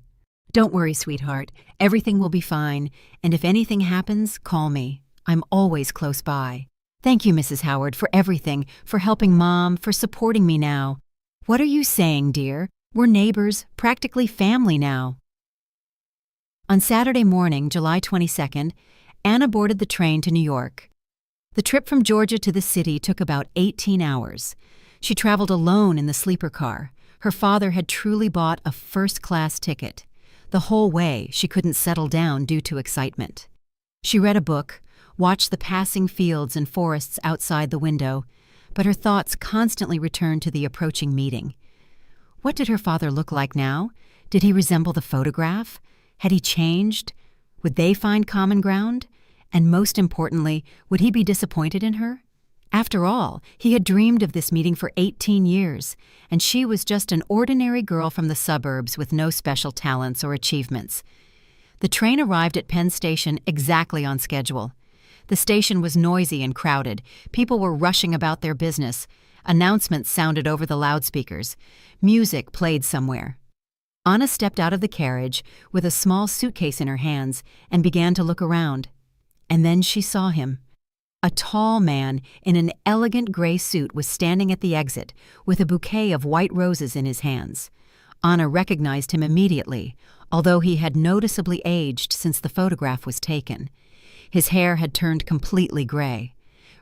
"Don't worry, sweetheart. Everything will be fine, and if anything happens, call me. I'm always close by. Thank you, Mrs. Howard, for everything, for helping Mom, for supporting me now." "What are you saying, dear? We're neighbors, practically family now." On Saturday morning, July 22nd, Anna boarded the train to New York. The trip from Georgia to the city took about 18 hours. She traveled alone in the sleeper car. Her father had truly bought a first-class ticket. The whole way, she couldn't settle down due to excitement. She read a book, watched the passing fields and forests outside the window, but her thoughts constantly returned to the approaching meeting. What did her father look like now? Did he resemble the photograph? Had he changed? Would they find common ground? And most importantly, would he be disappointed in her? After all, he had dreamed of this meeting for 18 years, and she was just an ordinary girl from the suburbs with no special talents or achievements. The train arrived at Penn Station exactly on schedule. The station was noisy and crowded. People were rushing about their business. Announcements sounded over the loudspeakers. Music played somewhere. Anna stepped out of the carriage with a small suitcase in her hands and began to look around. And then she saw him. A tall man in an elegant gray suit was standing at the exit with a bouquet of white roses in his hands. Anna recognized him immediately, although he had noticeably aged since the photograph was taken. His hair had turned completely gray.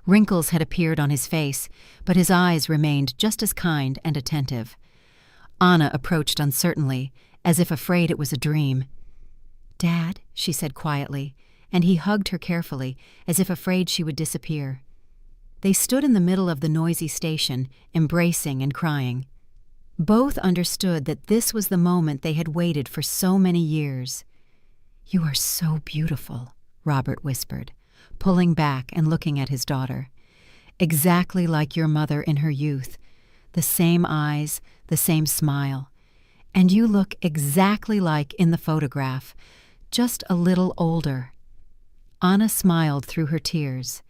Wrinkles had appeared on his face, but his eyes remained just as kind and attentive. Anna approached uncertainly, as if afraid it was a dream. "Dad," she said quietly, and he hugged her carefully, as if afraid she would disappear. They stood in the middle of the noisy station, embracing and crying. Both understood that this was the moment they had waited for so many years. "You are so beautiful," Robert whispered, pulling back and looking at his daughter. "Exactly like your mother in her youth. The same eyes, the same smile. And you look exactly like in the photograph, just a little older." Anna smiled through her tears.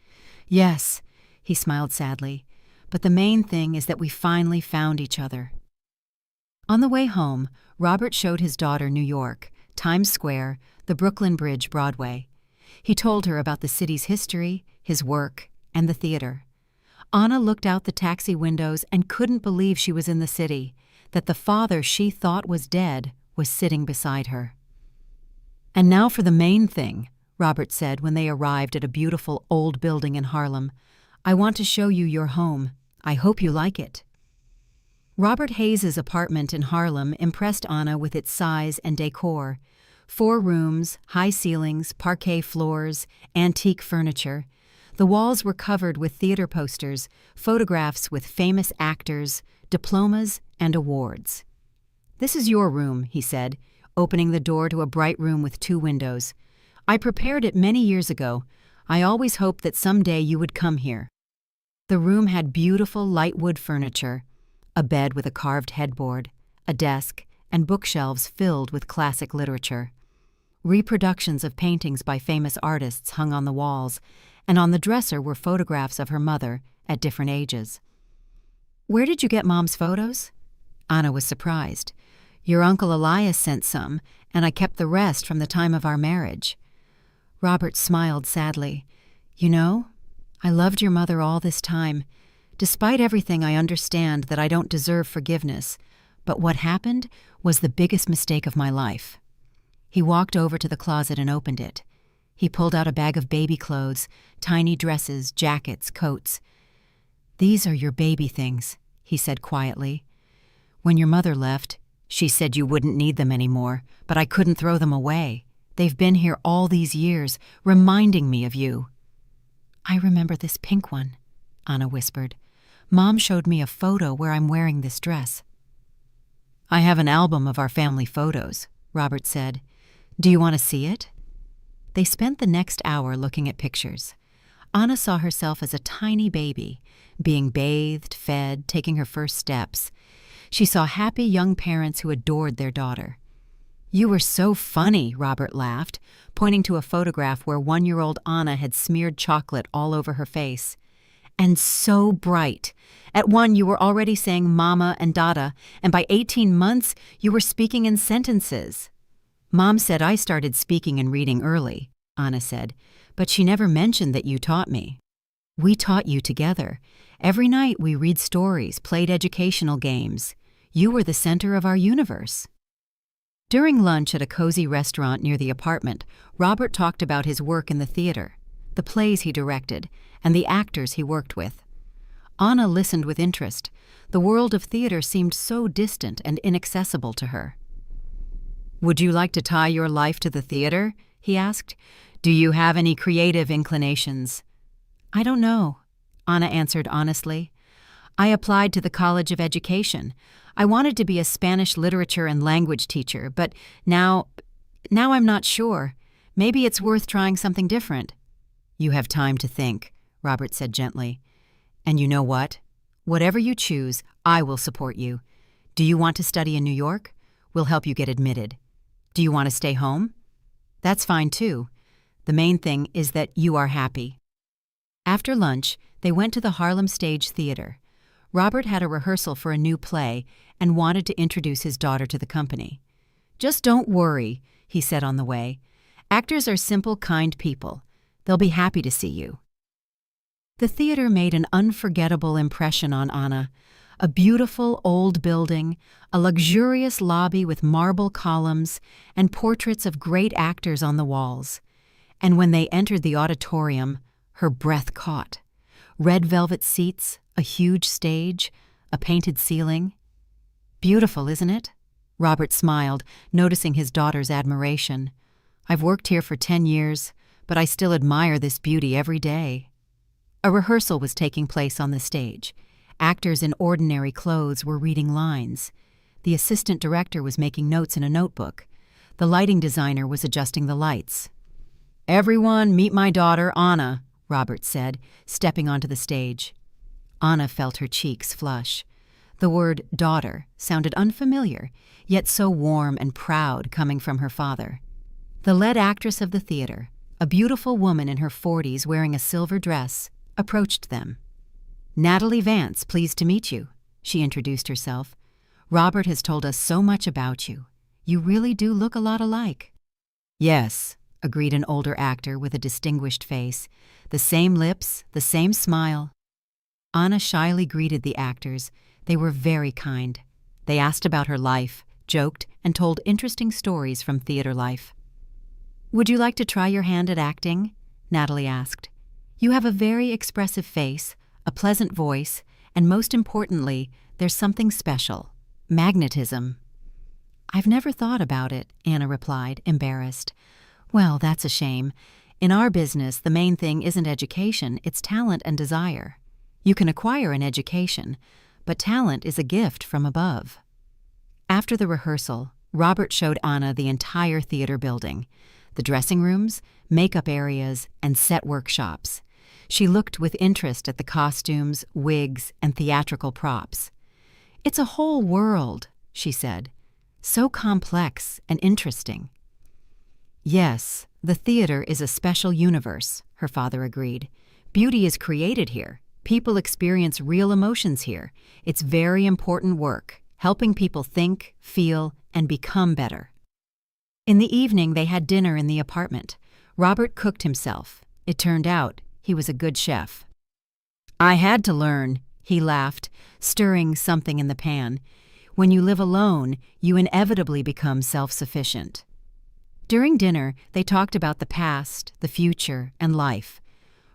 "Yes," he smiled sadly, "but the main thing is that we finally found each other." On the way home, Robert showed his daughter New York, Times Square, the Brooklyn Bridge, Broadway. He told her about the city's history, his work, and the theater. Anna looked out the taxi windows and couldn't believe she was in the city, that the father she thought was dead was sitting beside her. "And now for the main thing," Robert said when they arrived at a beautiful old building in Harlem. "I want to show you your home. I hope you like it." Robert Hayes's apartment in Harlem impressed Anna with its size and decor. 4 rooms, high ceilings, parquet floors, antique furniture. The walls were covered with theater posters, photographs with famous actors, diplomas, and awards. "This is your room," he said, opening the door to a bright room with 2 windows. "I prepared it many years ago. I always hoped that someday you would come here." The room had beautiful light wood furniture, a bed with a carved headboard, a desk, and bookshelves filled with classic literature. Reproductions of paintings by famous artists hung on the walls, and on the dresser were photographs of her mother at different ages. "Where did you get Mom's photos?" Anna was surprised. "Your Uncle Elias sent some, and I kept the rest from the time of our marriage." Robert smiled sadly. "You know, I loved your mother all this time. Despite everything, I understand that I don't deserve forgiveness, but what happened was the biggest mistake of my life." He walked over to the closet and opened it. He pulled out a bag of baby clothes, tiny dresses, jackets, coats. "These are your baby things," he said quietly. "When your mother left, she said you wouldn't need them anymore, but I couldn't throw them away. They've been here all these years, reminding me of you." "I remember this pink one," Anna whispered. "Mom showed me a photo where I'm wearing this dress." "I have an album of our family photos," Robert said. "Do you want to see it?" They spent the next hour looking at pictures. Anna saw herself as a tiny baby, being bathed, fed, taking her first steps. She saw happy young parents who adored their daughter. "You were so funny," Robert laughed, pointing to a photograph where 1-year-old Anna had smeared chocolate all over her face. "And so bright. At 1, you were already saying mama and dada, and by 18 months, you were speaking in sentences." "Mom said I started speaking and reading early," Anna said, "but she never mentioned that you taught me." "We taught you together. Every night we read stories, played educational games. You were the center of our universe." During lunch at a cozy restaurant near the apartment, Robert talked about his work in the theater, the plays he directed, and the actors he worked with. Anna listened with interest. The world of theater seemed so distant and inaccessible to her. "Would you like to tie your life to the theater?" he asked. "Do you have any creative inclinations?" "I don't know," Anna answered honestly. "I applied to the College of Education. I wanted to be a Spanish literature and language teacher, but now I'm not sure. Maybe it's worth trying something different." "You have time to think," Robert said gently. "And you know what? Whatever you choose, I will support you. Do you want to study in New York? We'll help you get admitted. Do you want to stay home? That's fine too. The main thing is that you are happy." After lunch, they went to the Harlem Stage Theater. Robert had a rehearsal for a new play and wanted to introduce his daughter to the company. "Just don't worry," he said on the way. "Actors are simple, kind people. They'll be happy to see you." The theater made an unforgettable impression on Anna. A beautiful old building, a luxurious lobby with marble columns, and portraits of great actors on the walls. And when they entered the auditorium, her breath caught. Red velvet seats, a huge stage, a painted ceiling. "Beautiful, isn't it?" Robert smiled, noticing his daughter's admiration. "I've worked here for 10 years, but I still admire this beauty every day." A rehearsal was taking place on the stage. Actors in ordinary clothes were reading lines. The assistant director was making notes in a notebook. The lighting designer was adjusting the lights. "Everyone meet my daughter, Anna," Robert said, stepping onto the stage. Anna felt her cheeks flush. The word daughter sounded unfamiliar, yet so warm and proud coming from her father. The lead actress of the theater, a beautiful woman in her 40s wearing a silver dress, approached them. "Natalie Vance, pleased to meet you," she introduced herself. "Robert has told us so much about you. You really do look a lot alike." "Yes," agreed an older actor with a distinguished face. "The same lips, the same smile." Anna shyly greeted the actors. They were very kind. They asked about her life, joked, and told interesting stories from theater life. "Would you like to try your hand at acting?" Natalie asked. "You have a very expressive face, a pleasant voice, and most importantly, there's something special. Magnetism." "I've never thought about it," Anna replied, embarrassed. "Well, that's a shame. In our business, the main thing isn't education, it's talent and desire. You can acquire an education, but talent is a gift from above." After the rehearsal, Robert showed Anna the entire theater building, the dressing rooms, makeup areas, and set workshops. She looked with interest at the costumes, wigs, and theatrical props. "It's a whole world," she said. "So complex and interesting." "Yes, the theater is a special universe," her father agreed. "Beauty is created here. People experience real emotions here. It's very important work, helping people think, feel, and become better." In the evening, they had dinner in the apartment. Robert cooked himself. It turned out he was a good chef. "I had to learn," he laughed, stirring something in the pan. "When you live alone, you inevitably become self-sufficient." During dinner, they talked about the past, the future, and life.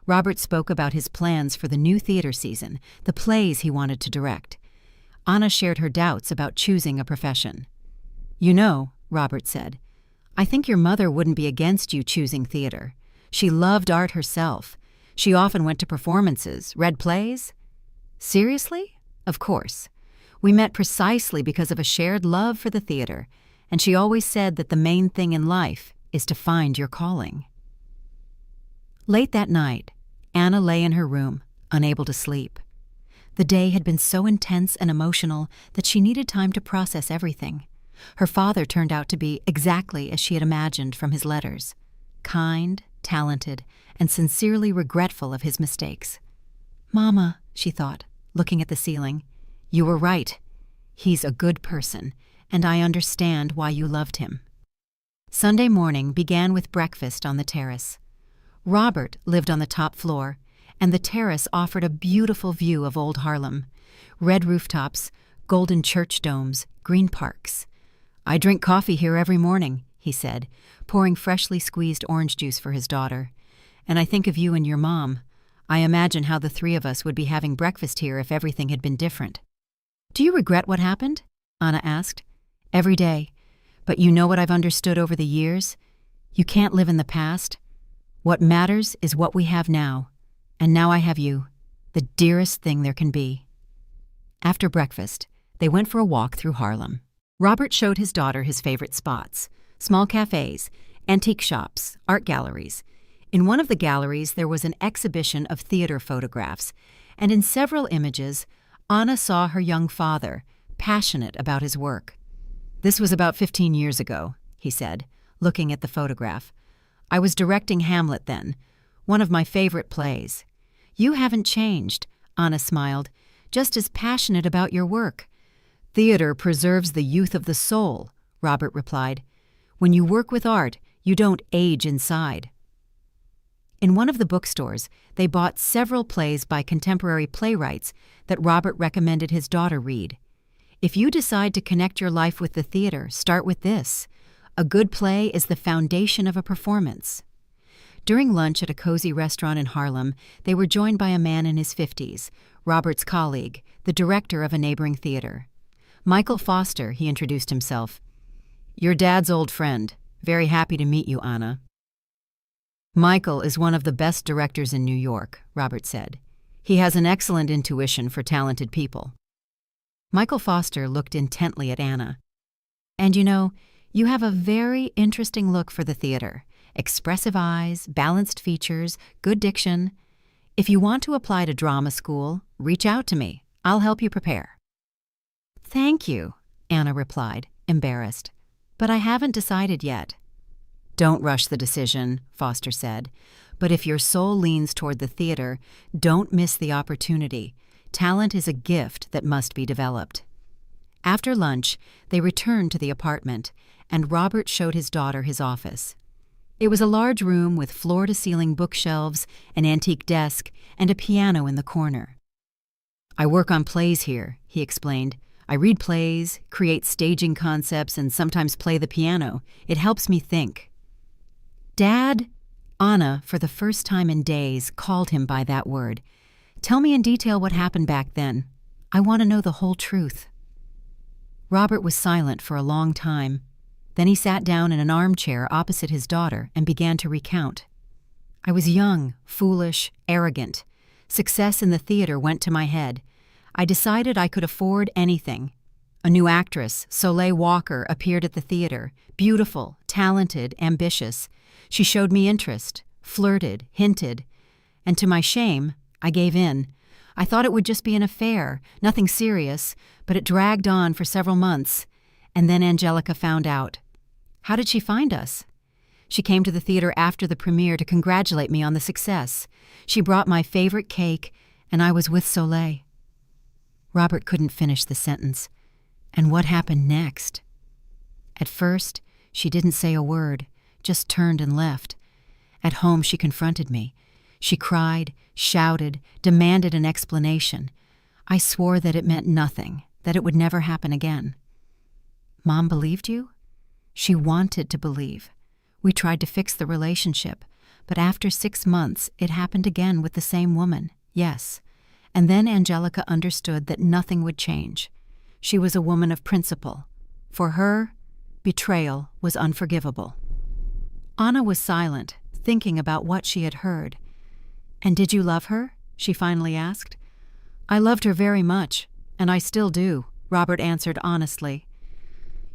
Robert spoke about his plans for the new theater season, the plays he wanted to direct. Anna shared her doubts about choosing a profession. "You know," Robert said, "I think your mother wouldn't be against you choosing theater. She loved art herself. She often went to performances, read plays." "Seriously?" "Of course. We met precisely because of a shared love for the theater, and she always said that the main thing in life is to find your calling." Late that night, Anna lay in her room, unable to sleep. The day had been so intense and emotional that she needed time to process everything. Her father turned out to be exactly as she had imagined from his letters: kind, talented, and sincerely regretful of his mistakes. "Mama," she thought, looking at the ceiling, "you were right. He's a good person, and I understand why you loved him." Sunday morning began with breakfast on the terrace. Robert lived on the top floor, and the terrace offered a beautiful view of Old Harlem: red rooftops, golden church domes, green parks. "I drink coffee here every morning," he said, pouring freshly squeezed orange juice for his daughter. "And I think of you and your mom. I imagine how the three of us would be having breakfast here if everything had been different." "Do you regret what happened?" Anna asked. "Every day. But you know what I've understood over the years? You can't live in the past. What matters is what we have now. And now I have you, the dearest thing there can be." After breakfast, they went for a walk through Harlem. Robert showed his daughter his favorite spots: small cafes, antique shops, art galleries. In one of the galleries, there was an exhibition of theater photographs, and in several images, Anna saw her young father, passionate about his work. "This was about 15 years ago," he said, looking at the photograph. "I was directing Hamlet then, one of my favorite plays." "You haven't changed," Anna smiled, "just as passionate about your work. Theater preserves the youth of the soul, Robert replied. "When you work with art, you don't age inside." In one of the bookstores, they bought several plays by contemporary playwrights that Robert recommended his daughter read. If you decide to connect your life with the theater, start with this. A good play is the foundation of a performance. During lunch at a cozy restaurant in Harlem, they were joined by a man in his 50s, Robert's colleague, the director of a neighboring theater. "Michael Foster," he introduced himself. "Your dad's old friend. Very happy to meet you, Anna." "Michael is one of the best directors in New York," Robert said. "He has an excellent intuition for talented people." Michael Foster looked intently at Anna. "And you have a very interesting look for the theater. Expressive eyes, balanced features, good diction. If you want to apply to drama school, reach out to me. I'll help you prepare." "Thank you," Anna replied, embarrassed. "But I haven't decided yet." "Don't rush the decision," Foster said. "But if your soul leans toward the theater, don't miss the opportunity. Talent is a gift that must be developed." After lunch, they returned to the apartment, and Robert showed his daughter his office. It was a large room with floor-to-ceiling bookshelves, an antique desk, and a piano in the corner. "I work on plays here," he explained. "I read plays, create staging concepts, and sometimes play the piano. It helps me think." "Dad?" Anna, for the first time in days, called him by that word. "Tell me in detail what happened back then. I want to know the whole truth." Robert was silent for a long time. Then he sat down in an armchair opposite his daughter and began to recount. "I was young, foolish, arrogant. Success in the theater went to my head. I decided I could afford anything. A new actress, Soleil Walker, appeared at the theater, beautiful, talented, ambitious. She showed me interest, flirted, hinted, and to my shame, I gave in. I thought it would just be an affair, nothing serious, but it dragged on for several months, and then Angelica found out. How did she find us? She came to the theater after the premiere to congratulate me on the success. She brought my favorite cake, and I was with Soleil." Robert couldn't finish the sentence. And what happened next? "At first, she didn't say a word, just turned and left. At home, she confronted me. She cried, shouted, demanded an explanation. I swore that it meant nothing, that it would never happen again." "Mom believed you?" "She wanted to believe. We tried to fix the relationship, but after 6 months, it happened again with the same woman, yes. And then Angelica understood that nothing would change. She was a woman of principle. For her, betrayal was unforgivable." Anna was silent, thinking about what she had heard. "And did you love her?" she finally asked. "I loved her very much, and I still do," Robert answered honestly.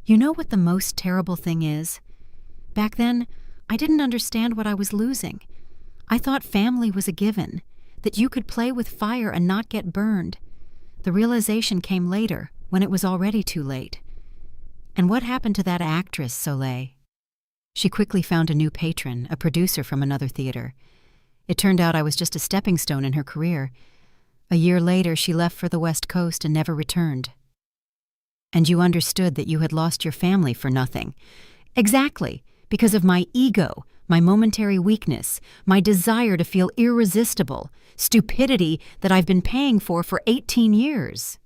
"You know what the most terrible thing is? Back then, I didn't understand what I was losing. I thought family was a given, that you could play with fire and not get burned. The realization came later, when it was already too late." "And what happened to that actress, Soleil?" "She quickly found a new patron, a producer from another theater. It turned out I was just a stepping stone in her career. A year later, she left for the West Coast and never returned." "And you understood that you had lost your family for nothing?" "Exactly, because of my ego, my momentary weakness, my desire to feel irresistible, stupidity that I've been paying for 18 years.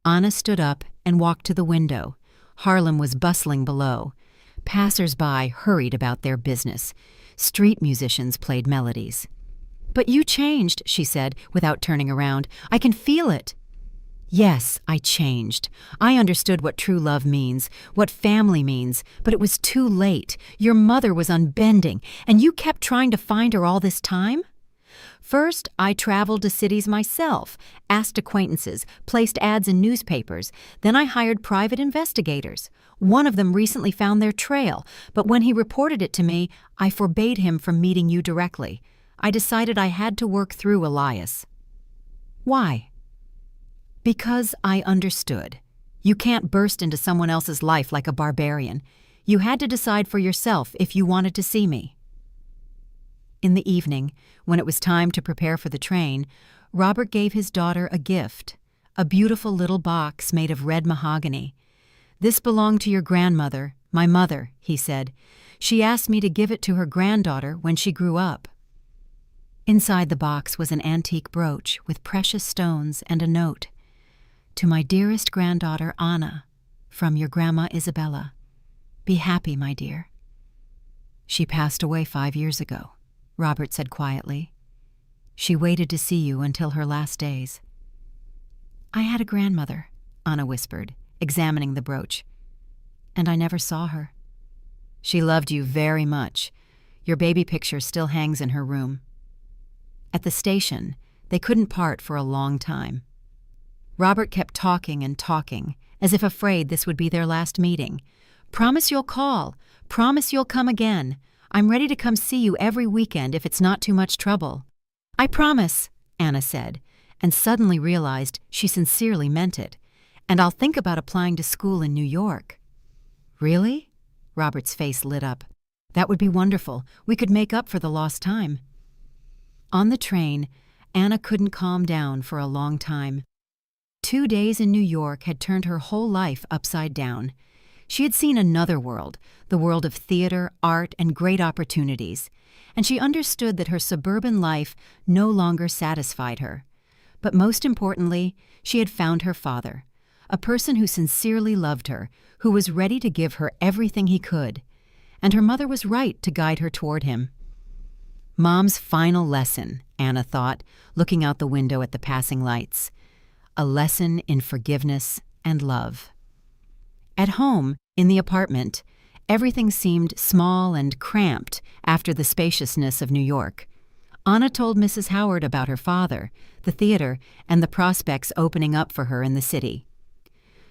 Anna stood up and walked to the window. Harlem was bustling below. Passers-by hurried about their business. Street musicians played melodies. "But you changed," she said, without turning around. "I can feel it." "Yes, I changed. I understood what true love means, what family means, but it was too late. Your mother was unbending, and you kept trying to find her all this time?" "First, I traveled to cities myself, asked acquaintances, placed ads in newspapers. Then I hired private investigators. One of them recently found their trail, but when he reported it to me, I forbade him from meeting you directly. I decided I had to work through Elias." "Why?" "Because I understood. You can't burst into someone else's life like a barbarian. You had to decide for yourself if you wanted to see me." In the evening, when it was time to prepare for the train, Robert gave his daughter a gift, a beautiful little box made of red mahogany. "This belonged to your grandmother, my mother," he said. "She asked me to give it to her granddaughter when she grew up." Inside the box was an antique brooch with precious stones and a note. "To my dearest granddaughter, Anna, from your grandma Isabella. Be happy, my dear." "She passed away 5 years ago," Robert said quietly. "She waited to see you until her last days." "I had a grandmother," Anna whispered, examining the brooch. "And I never saw her." "She loved you very much. Your baby picture still hangs in her room." At the station, they couldn't part for a long time. Robert kept talking and talking, as if afraid this would be their last meeting. "Promise you'll call. Promise you'll come again. I'm ready to come see you every weekend if it's not too much trouble." "I promise," Anna said, and suddenly realized she sincerely meant it. "And I'll think about applying to school in New York." "Really?" Robert's face lit up. "That would be wonderful. We could make up for the lost time." On the train, Anna couldn't calm down for a long time. 2 days in New York had turned her whole life upside down. She had seen another world, the world of theater, art, and great opportunities, and she understood that her suburban life no longer satisfied her. But most importantly, she had found her father, a person who sincerely loved her, who was ready to give her everything he could. And her mother was right to guide her toward him. Mom's final lesson, Anna thought, looking out the window at the passing lights. A lesson in forgiveness and love. At home, in the apartment, everything seemed small and cramped after the spaciousness of New York. Anna told Mrs. Howard about her father, the theater, and the prospects opening up for her in the city.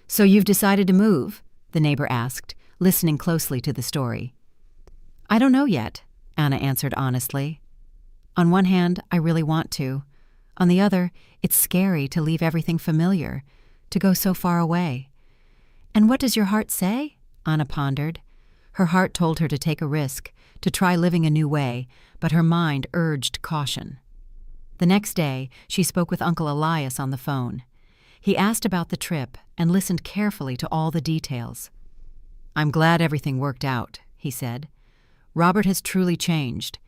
"So you've decided to move?" the neighbor asked, listening closely to the story. "I don't know yet," Anna answered honestly. "On one hand, I really want to. On the other, it's scary to leave everything familiar, to go so far away." "And what does your heart say?" Anna pondered. Her heart told her to take a risk, to try living a new way, but her mind urged caution. The next day, she spoke with Uncle Elias on the phone. He asked about the trip and listened carefully to all the details. "I'm glad everything worked out," he said. "Robert has truly changed.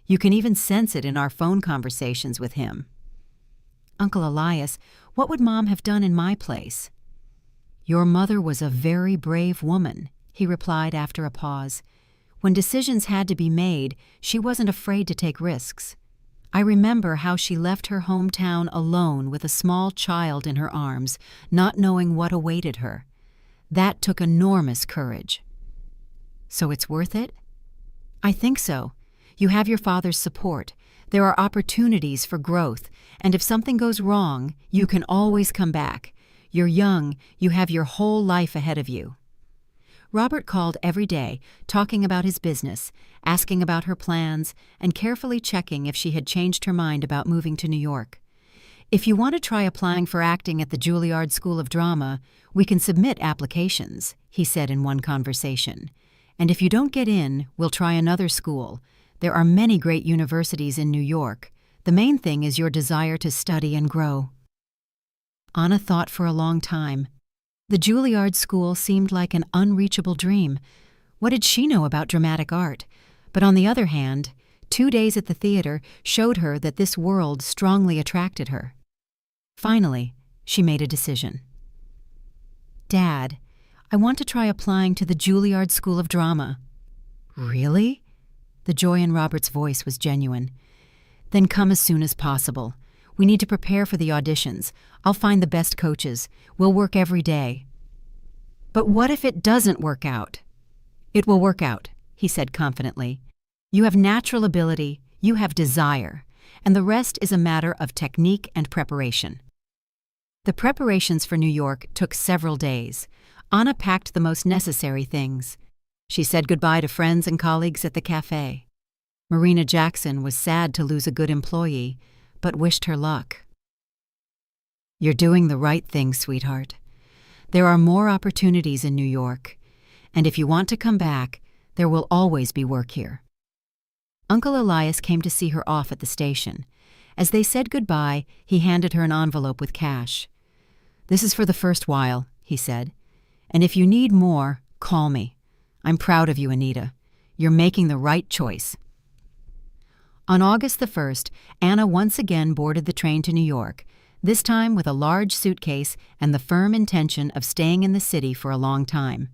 You can even sense it in our phone conversations with him." "Uncle Elias, what would Mom have done in my place?" "Your mother was a very brave woman," he replied after a pause. "When decisions had to be made, she wasn't afraid to take risks. I remember how she left her hometown alone with a small child in her arms, not knowing what awaited her. That took enormous courage." "So it's worth it?" "I think so. You have your father's support. There are opportunities for growth, and if something goes wrong, you can always come back. You're young, you have your whole life ahead of you." Robert called every day, talking about his business, asking about her plans, and carefully checking if she had changed her mind about moving to New York. "If you want to try applying for acting at the Juilliard School of Drama, we can submit applications," he said in one conversation. "And if you don't get in, we'll try another school. There are many great universities in New York. The main thing is your desire to study and grow." Anna thought for a long time. The Juilliard School seemed like an unreachable dream. What did she know about dramatic art? But on the other hand, 2 days at the theater showed her that this world strongly attracted her. Finally, she made a decision. "Dad, I want to try applying to the Juilliard School of Drama." "Really?" The joy in Robert's voice was genuine. "Then come as soon as possible. We need to prepare for the auditions. I'll find the best coaches. We'll work every day." "But what if it doesn't work out?" "It will work out," he said confidently. "You have natural ability, you have desire, and the rest is a matter of technique and preparation." The preparations for New York took several days. Anna packed the most necessary things. She said goodbye to friends and colleagues at the cafe. Marina Jackson was sad to lose a good employee, but wished her luck. "You're doing the right thing, sweetheart. There are more opportunities in New York, and if you want to come back, there will always be work here." Uncle Elias came to see her off at the station. As they said goodbye, he handed her an envelope with cash. "This is for the first while," he said. And if you need more, call me. I'm proud of you, Anita. You're making the right choice. On August the 1st, Anna once again boarded the train to New York, this time with a large suitcase and the firm intention of staying in the city for a long time.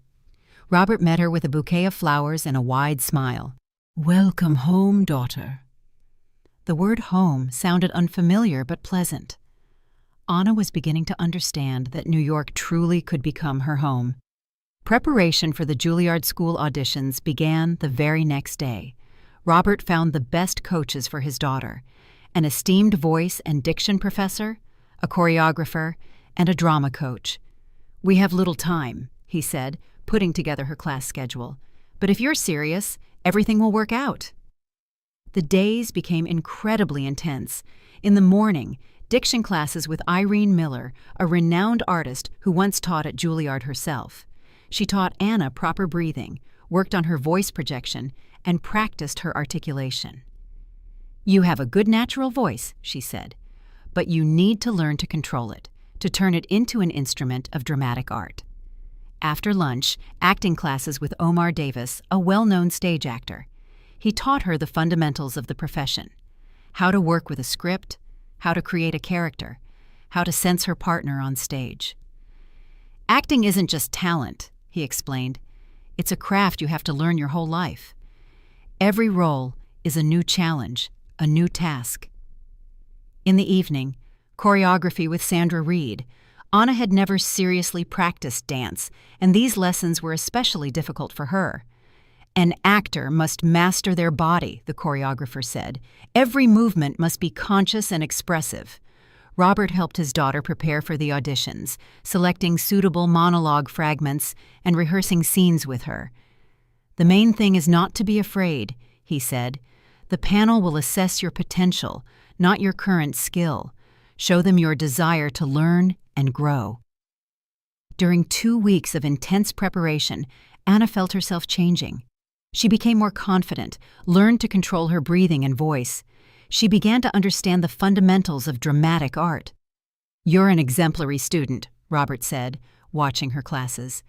Robert met her with a bouquet of flowers and a wide smile. "Welcome home, daughter." The word home sounded unfamiliar but pleasant. Anna was beginning to understand that New York truly could become her home. Preparation for the Juilliard School auditions began the very next day. Robert found the best coaches for his daughter, an esteemed voice and diction professor, a choreographer, and a drama coach. "We have little time," he said, putting together her class schedule. "But if you're serious, everything will work out." The days became incredibly intense. In the morning, diction classes with Irene Miller, a renowned artist who once taught at Juilliard herself. She taught Anna proper breathing, worked on her voice projection, and practiced her articulation. "You have a good natural voice," she said, "but you need to learn to control it, to turn it into an instrument of dramatic art." After lunch, acting classes with Omar Davis, a well-known stage actor. He taught her the fundamentals of the profession: how to work with a script, how to create a character, how to sense her partner on stage. "Acting isn't just talent," he explained. "It's a craft you have to learn your whole life. Every role is a new challenge, a new task." In the evening, choreography with Sandra Reed. Anna had never seriously practiced dance, and these lessons were especially difficult for her. "An actor must master their body," the choreographer said. "Every movement must be conscious and expressive." Robert helped his daughter prepare for the auditions, selecting suitable monologue fragments and rehearsing scenes with her. "The main thing is not to be afraid," he said. "The panel will assess your potential, not your current skill. Show them your desire to learn and grow." During 2 weeks of intense preparation, Anna felt herself changing. She became more confident, learned to control her breathing and voice. She began to understand the fundamentals of dramatic art. "You're an exemplary student," Robert said, watching her classes.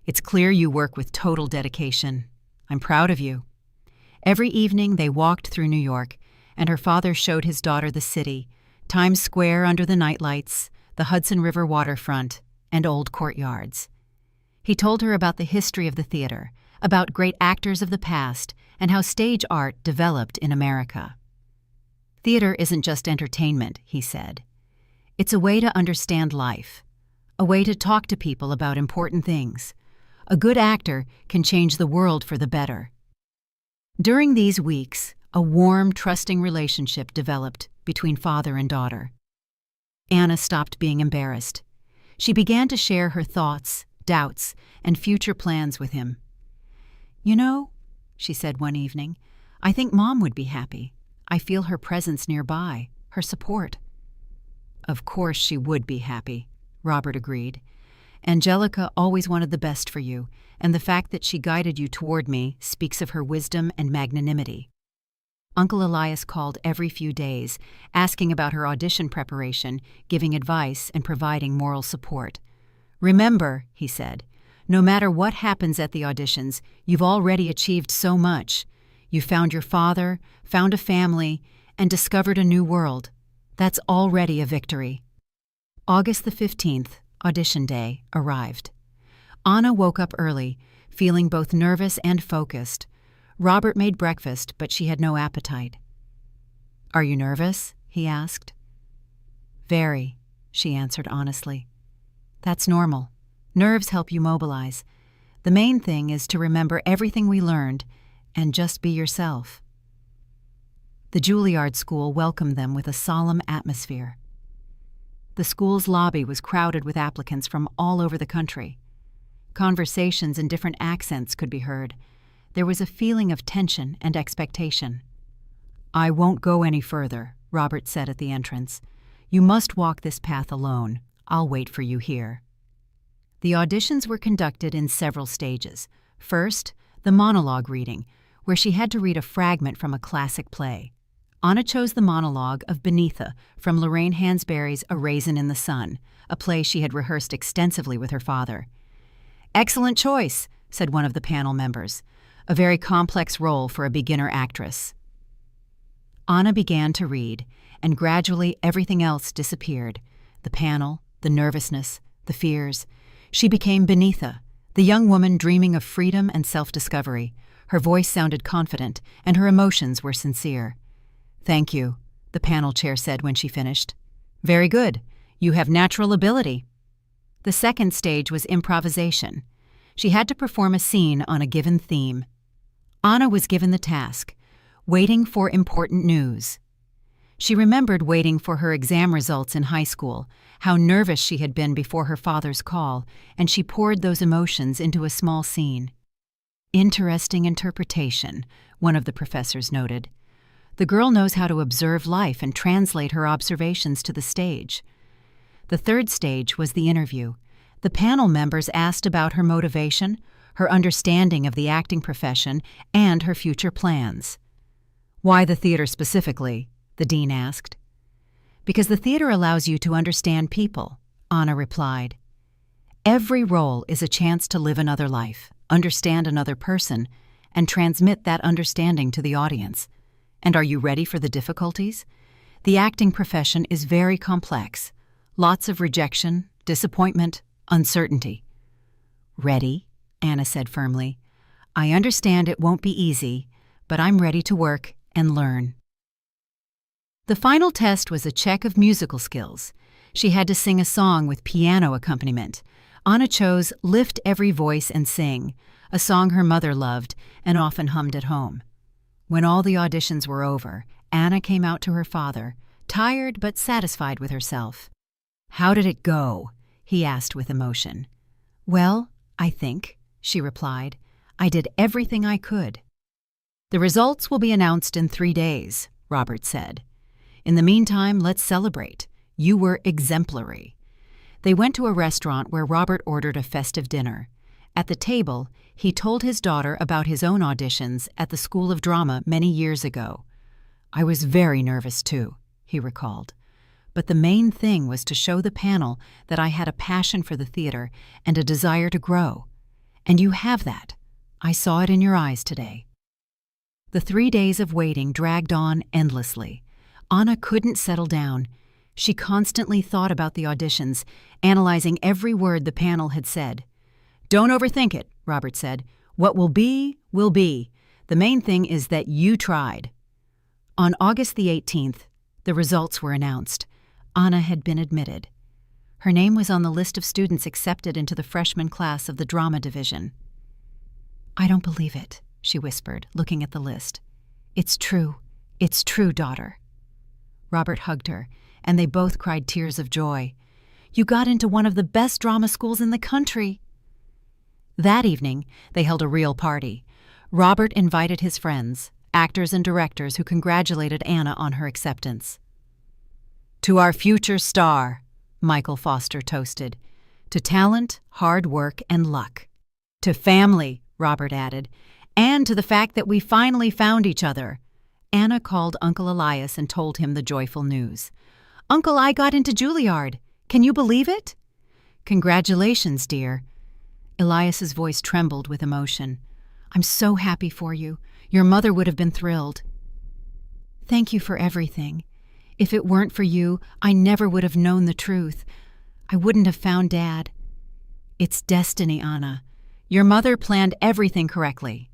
"It's clear you work with total dedication. I'm proud of you." Every evening they walked through New York, and her father showed his daughter the city, Times Square under the nightlights, the Hudson River waterfront, and old courtyards. He told her about the history of the theater, about great actors of the past, and how stage art developed in America. "Theater isn't just entertainment," he said. "It's a way to understand life, a way to talk to people about important things. A good actor can change the world for the better." During these weeks, a warm, trusting relationship developed between father and daughter. Anna stopped being embarrassed. She began to share her thoughts, doubts, and future plans with him. "You know," she said one evening, "I think Mom would be happy. I feel her presence nearby, her support." "Of course she would be happy," Robert agreed. "Angelica always wanted the best for you, and the fact that she guided you toward me speaks of her wisdom and magnanimity." Uncle Elias called every few days, asking about her audition preparation, giving advice, and providing moral support. "Remember," he said, "no matter what happens at the auditions, you've already achieved so much. You found your father, found a family, and discovered a new world. That's already a victory." August the 15th, audition day, arrived. Anna woke up early, feeling both nervous and focused. Robert made breakfast, but she had no appetite. "Are you nervous?" he asked. "Very," she answered honestly. "That's normal. Nerves help you mobilize. The main thing is to remember everything we learned and just be yourself." The Juilliard School welcomed them with a solemn atmosphere. The school's lobby was crowded with applicants from all over the country. Conversations in different accents could be heard. There was a feeling of tension and expectation. "I won't go any further," Robert said at the entrance. "You must walk this path alone. I'll wait for you here." The auditions were conducted in several stages. First, the monologue reading, where she had to read a fragment from a classic play. Anna chose the monologue of Beneatha from Lorraine Hansberry's A Raisin in the Sun, a play she had rehearsed extensively with her father. Excellent choice, said one of the panel members. A very complex role for a beginner actress. Anna began to read, and gradually everything else disappeared. The panel, the nervousness, the fears. She became Beneatha, the young woman dreaming of freedom and self-discovery. Her voice sounded confident, and her emotions were sincere. "Thank you," the panel chair said when she finished. "Very good. You have natural ability." The second stage was improvisation. She had to perform a scene on a given theme. Anna was given the task, waiting for important news. She remembered waiting for her exam results in high school, how nervous she had been before her father's call, and she poured those emotions into a small scene. "Interesting interpretation," one of the professors noted. "The girl knows how to observe life and translate her observations to the stage." The third stage was the interview. The panel members asked about her motivation, her understanding of the acting profession, and her future plans. "Why the theater specifically?" the dean asked. "Because the theater allows you to understand people," Anna replied. "Every role is a chance to live another life, understand another person, and transmit that understanding to the audience. And are you ready for the difficulties? The acting profession is very complex. Lots of rejection, disappointment, uncertainty." "Ready," Anna said firmly. "I understand it won't be easy, but I'm ready to work and learn." The final test was a check of musical skills. She had to sing a song with piano accompaniment. Anna chose "Lift Every Voice and Sing," a song her mother loved and often hummed at home. When all the auditions were over, Anna came out to her father, tired but satisfied with herself. "How did it go?" he asked with emotion. "Well, I think," she replied. "I did everything I could." "The results will be announced in 3 days," Robert said. "In the meantime, let's celebrate. You were exemplary." They went to a restaurant where Robert ordered a festive dinner. At the table, he told his daughter about his own auditions at the School of Drama many years ago. "I was very nervous too," he recalled. "But the main thing was to show the panel that I had a passion for the theater and a desire to grow. And you have that. I saw it in your eyes today." The 3 days of waiting dragged on endlessly. Anna couldn't settle down. She constantly thought about the auditions, analyzing every word the panel had said. "Don't overthink it," Robert said. "What will be, will be. The main thing is that you tried." On August the 18th, the results were announced. Anna had been admitted. Her name was on the list of students accepted into the freshman class of the drama division. "I don't believe it," she whispered, looking at the list. It's true, daughter." Robert hugged her, and they both cried tears of joy. "You got into one of the best drama schools in the country." That evening, they held a real party. Robert invited his friends, actors and directors who congratulated Anna on her acceptance. "To our future star," Michael Foster toasted. "To talent, hard work, and luck. To family," Robert added, "and to the fact that we finally found each other." Anna called Uncle Elias and told him the joyful news. "Uncle, I got into Juilliard. Can you believe it?" "Congratulations, dear." Elias's voice trembled with emotion. "I'm so happy for you. Your mother would have been thrilled." "Thank you for everything. If it weren't for you, I never would have known the truth. I wouldn't have found Dad." "It's destiny, Anna. Your mother planned everything correctly."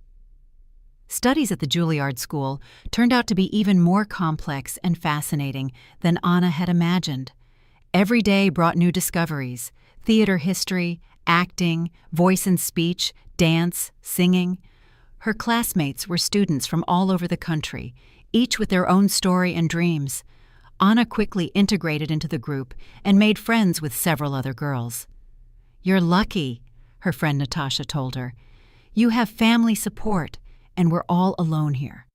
Studies at the Juilliard School turned out to be even more complex and fascinating than Anna had imagined. Every day brought new discoveries: theater history, acting, voice and speech, dance, singing. Her classmates were students from all over the country, each with their own story and dreams. Anna quickly integrated into the group and made friends with several other girls. "You're lucky," her friend Natasha told her. "You have family support, and we're all alone here."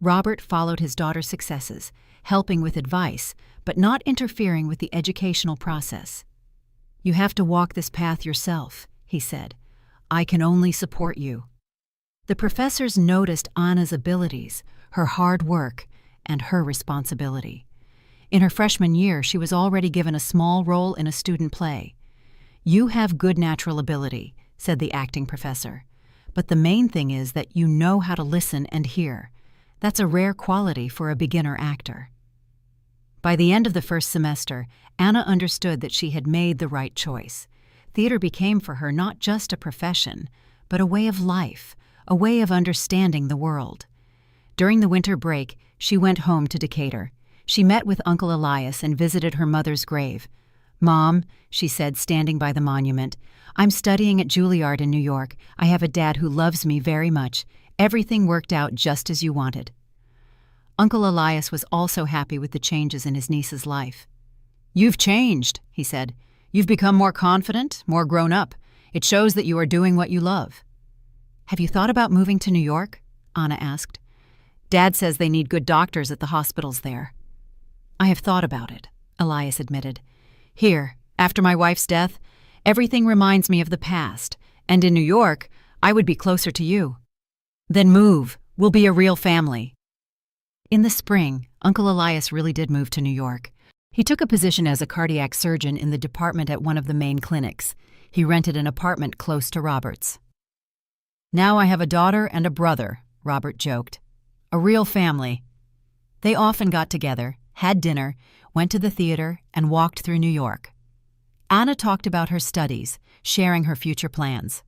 Robert followed his daughter's successes, helping with advice, but not interfering with the educational process. "You have to walk this path yourself," he said. "I can only support you." The professors noticed Anna's abilities, her hard work, and her responsibility. In her freshman year, she was already given a small role in a student play. "You have good natural ability," said the acting professor. "But the main thing is that you know how to listen and hear. That's a rare quality for a beginner actor." By the end of the first semester, Anna understood that she had made the right choice. Theater became for her not just a profession, but a way of life, a way of understanding the world. During the winter break, she went home to Decatur. She met with Uncle Elias and visited her mother's grave. "Mom," she said, standing by the monument, "I'm studying at Juilliard in New York. I have a dad who loves me very much. Everything worked out just as you wanted." Uncle Elias was also happy with the changes in his niece's life. "You've changed," he said. "You've become more confident, more grown up. It shows that you are doing what you love." "Have you thought about moving to New York?" Anna asked. "Dad says they need good doctors at the hospitals there." "I have thought about it," Elias admitted. "Here, after my wife's death, everything reminds me of the past, and in New York, I would be closer to you." "Then move. We'll be a real family." In the spring, Uncle Elias really did move to New York. He took a position as a cardiac surgeon in the department at one of the main clinics. He rented an apartment close to Robert's. "Now I have a daughter and a brother," Robert joked. "A real family." They often got together, had dinner, went to the theater, and walked through New York. Anna talked about her studies, sharing her future plans.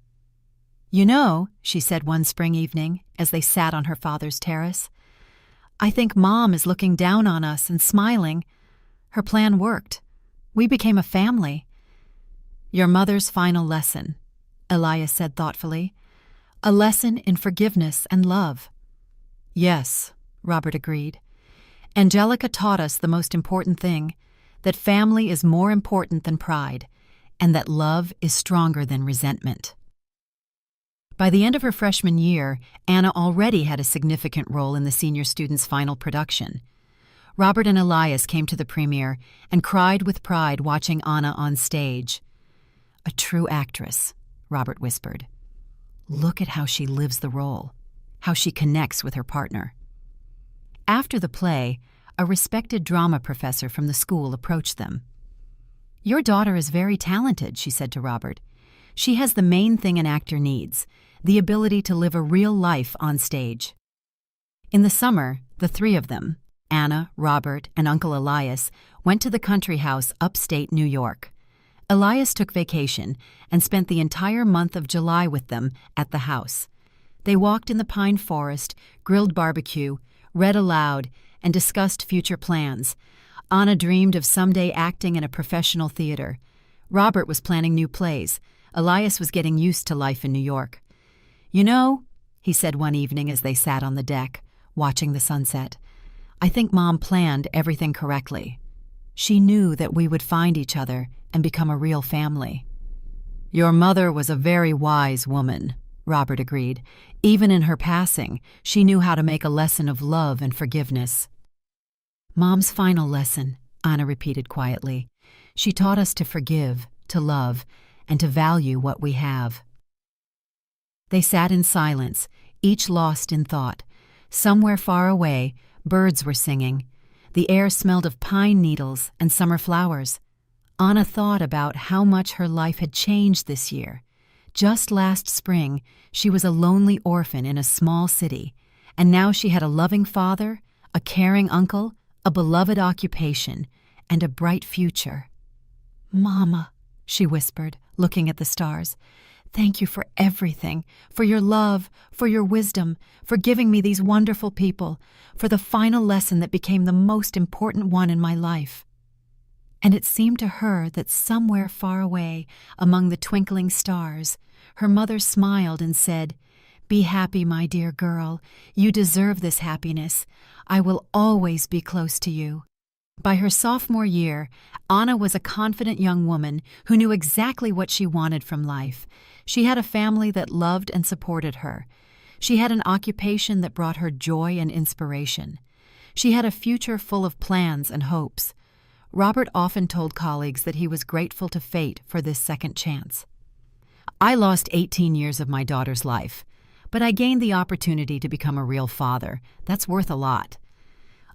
"You know," she said one spring evening as they sat on her father's terrace, "I think Mom is looking down on us and smiling. Her plan worked. We became a family." "Your mother's final lesson," Elias said thoughtfully. "A lesson in forgiveness and love." "Yes," Robert agreed. "Angelica taught us the most important thing, that family is more important than pride, and that love is stronger than resentment." By the end of her freshman year, Anna already had a significant role in the senior students' final production. Robert and Elias came to the premiere and cried with pride watching Anna on stage. "A true actress," Robert whispered. "Look at how she lives the role, how she connects with her partner." After the play, a respected drama professor from the school approached them. "Your daughter is very talented," she said to Robert. "She has the main thing an actor needs, the ability to live a real life on stage." In the summer, the three of them, Anna, Robert, and Uncle Elias, went to the country house upstate New York. Elias took vacation and spent the entire month of July with them at the house. They walked in the pine forest, grilled barbecue, read aloud, and discussed future plans. Anna dreamed of someday acting in a professional theater. Robert was planning new plays. Elias was getting used to life in New York. "You know," he said one evening as they sat on the deck, watching the sunset, "I think Mom planned everything correctly. She knew that we would find each other and become a real family." "Your mother was a very wise woman," Robert agreed. "Even in her passing, she knew how to make a lesson of love and forgiveness." "Mom's final lesson," Anna repeated quietly. "She taught us to forgive, to love, and to value what we have." They sat in silence, each lost in thought. Somewhere far away, birds were singing. The air smelled of pine needles and summer flowers. Anna thought about how much her life had changed this year. Just last spring, she was a lonely orphan in a small city, and now she had a loving father, a caring uncle, a beloved occupation, and a bright future. "Mama," she whispered, looking at the stars, "thank you for everything, for your love, for your wisdom, for giving me these wonderful people, for the final lesson that became the most important one in my life." And it seemed to her that somewhere far away, among the twinkling stars, her mother smiled and said, "Be happy, my dear girl. You deserve this happiness. I will always be close to you." By her sophomore year, Anna was a confident young woman who knew exactly what she wanted from life. She had a family that loved and supported her. She had an occupation that brought her joy and inspiration. She had a future full of plans and hopes. Robert often told colleagues that he was grateful to fate for this second chance. "I lost 18 years of my daughter's life, but I gained the opportunity to become a real father. That's worth a lot."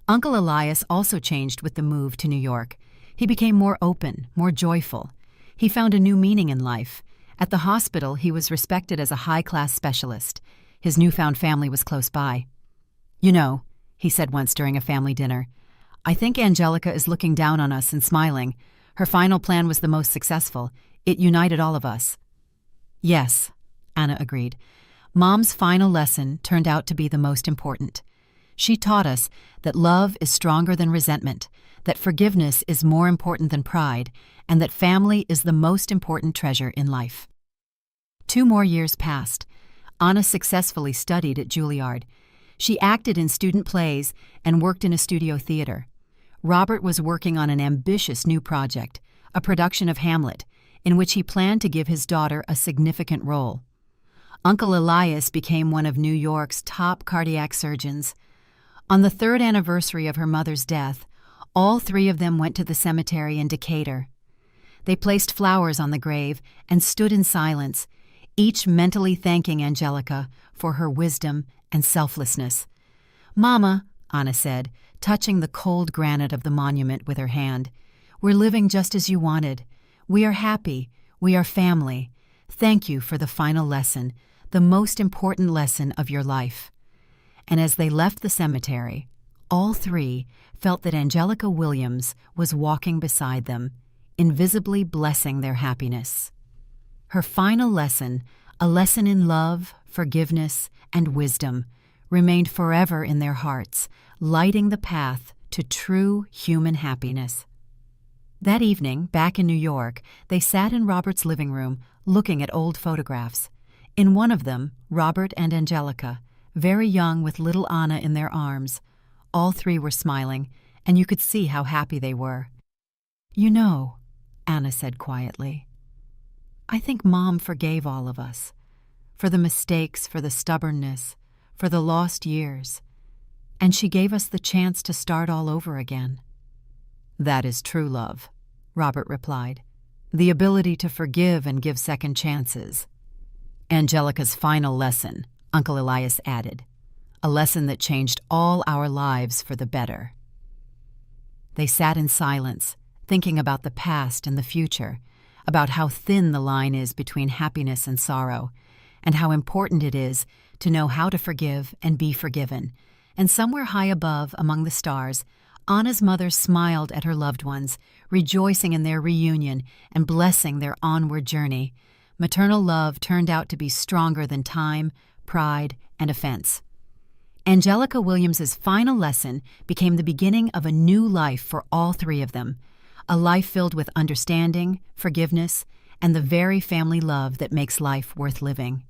Uncle Elias also changed with the move to New York. He became more open, more joyful. He found a new meaning in life, At the hospital, he was respected as a high-class specialist. His newfound family was close by. "You know," he said once during a family dinner, "I think Angelica is looking down on us and smiling. Her final plan was the most successful. It united all of us." "Yes," Anna agreed. "Mom's final lesson turned out to be the most important. She taught us that love is stronger than resentment, that forgiveness is more important than pride, and that family is the most important treasure in life." 2 more years passed. Anna successfully studied at Juilliard. She acted in student plays and worked in a studio theater. Robert was working on an ambitious new project, a production of Hamlet, in which he planned to give his daughter a significant role. Uncle Elias became one of New York's top cardiac surgeons. On the 3rd anniversary of her mother's death, all 3 of them went to the cemetery in Decatur. They placed flowers on the grave and stood in silence, each mentally thanking Angelica for her wisdom and selflessness. "Mama," Anna said, touching the cold granite of the monument with her hand, "we're living just as you wanted. We are happy. We are family. Thank you for the final lesson, the most important lesson of your life." And as they left the cemetery, all 3 felt that Angelica Williams was walking beside them, invisibly blessing their happiness. Her final lesson, a lesson in love, forgiveness, and wisdom, remained forever in their hearts, lighting the path to true human happiness. That evening, back in New York, they sat in Robert's living room, looking at old photographs. In one of them, Robert and Angelica, very young with little Anna in their arms. All 3 were smiling, and you could see how happy they were. "You know," Anna said quietly, "I think Mom forgave all of us, for the mistakes, for the stubbornness, for the lost years, and she gave us the chance to start all over again." "That is true love," Robert replied. "The ability to forgive and give second chances." "Angelica's final lesson," Uncle Elias added, "a lesson that changed all our lives for the better." They sat in silence, thinking about the past and the future, about how thin the line is between happiness and sorrow, and how important it is to know how to forgive and be forgiven. And somewhere high above, among the stars, Anna's mother smiled at her loved ones, rejoicing in their reunion and blessing their onward journey. Maternal love turned out to be stronger than time, pride, and offense. Angelica Williams's final lesson became the beginning of a new life for all 3 of them, a life filled with understanding, forgiveness, and the very family love that makes life worth living.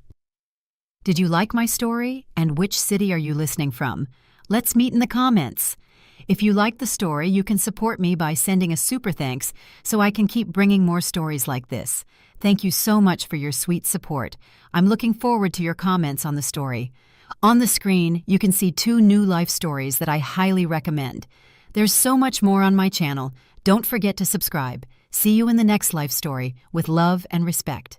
Did you like my story? And which city are you listening from? Let's meet in the comments. If you like the story, you can support me by sending a super thanks so I can keep bringing more stories like this. Thank you so much for your sweet support. I'm looking forward to your comments on the story. On the screen, you can see 2 new life stories that I highly recommend. There's so much more on my channel. Don't forget to subscribe. See you in the next life story with love and respect.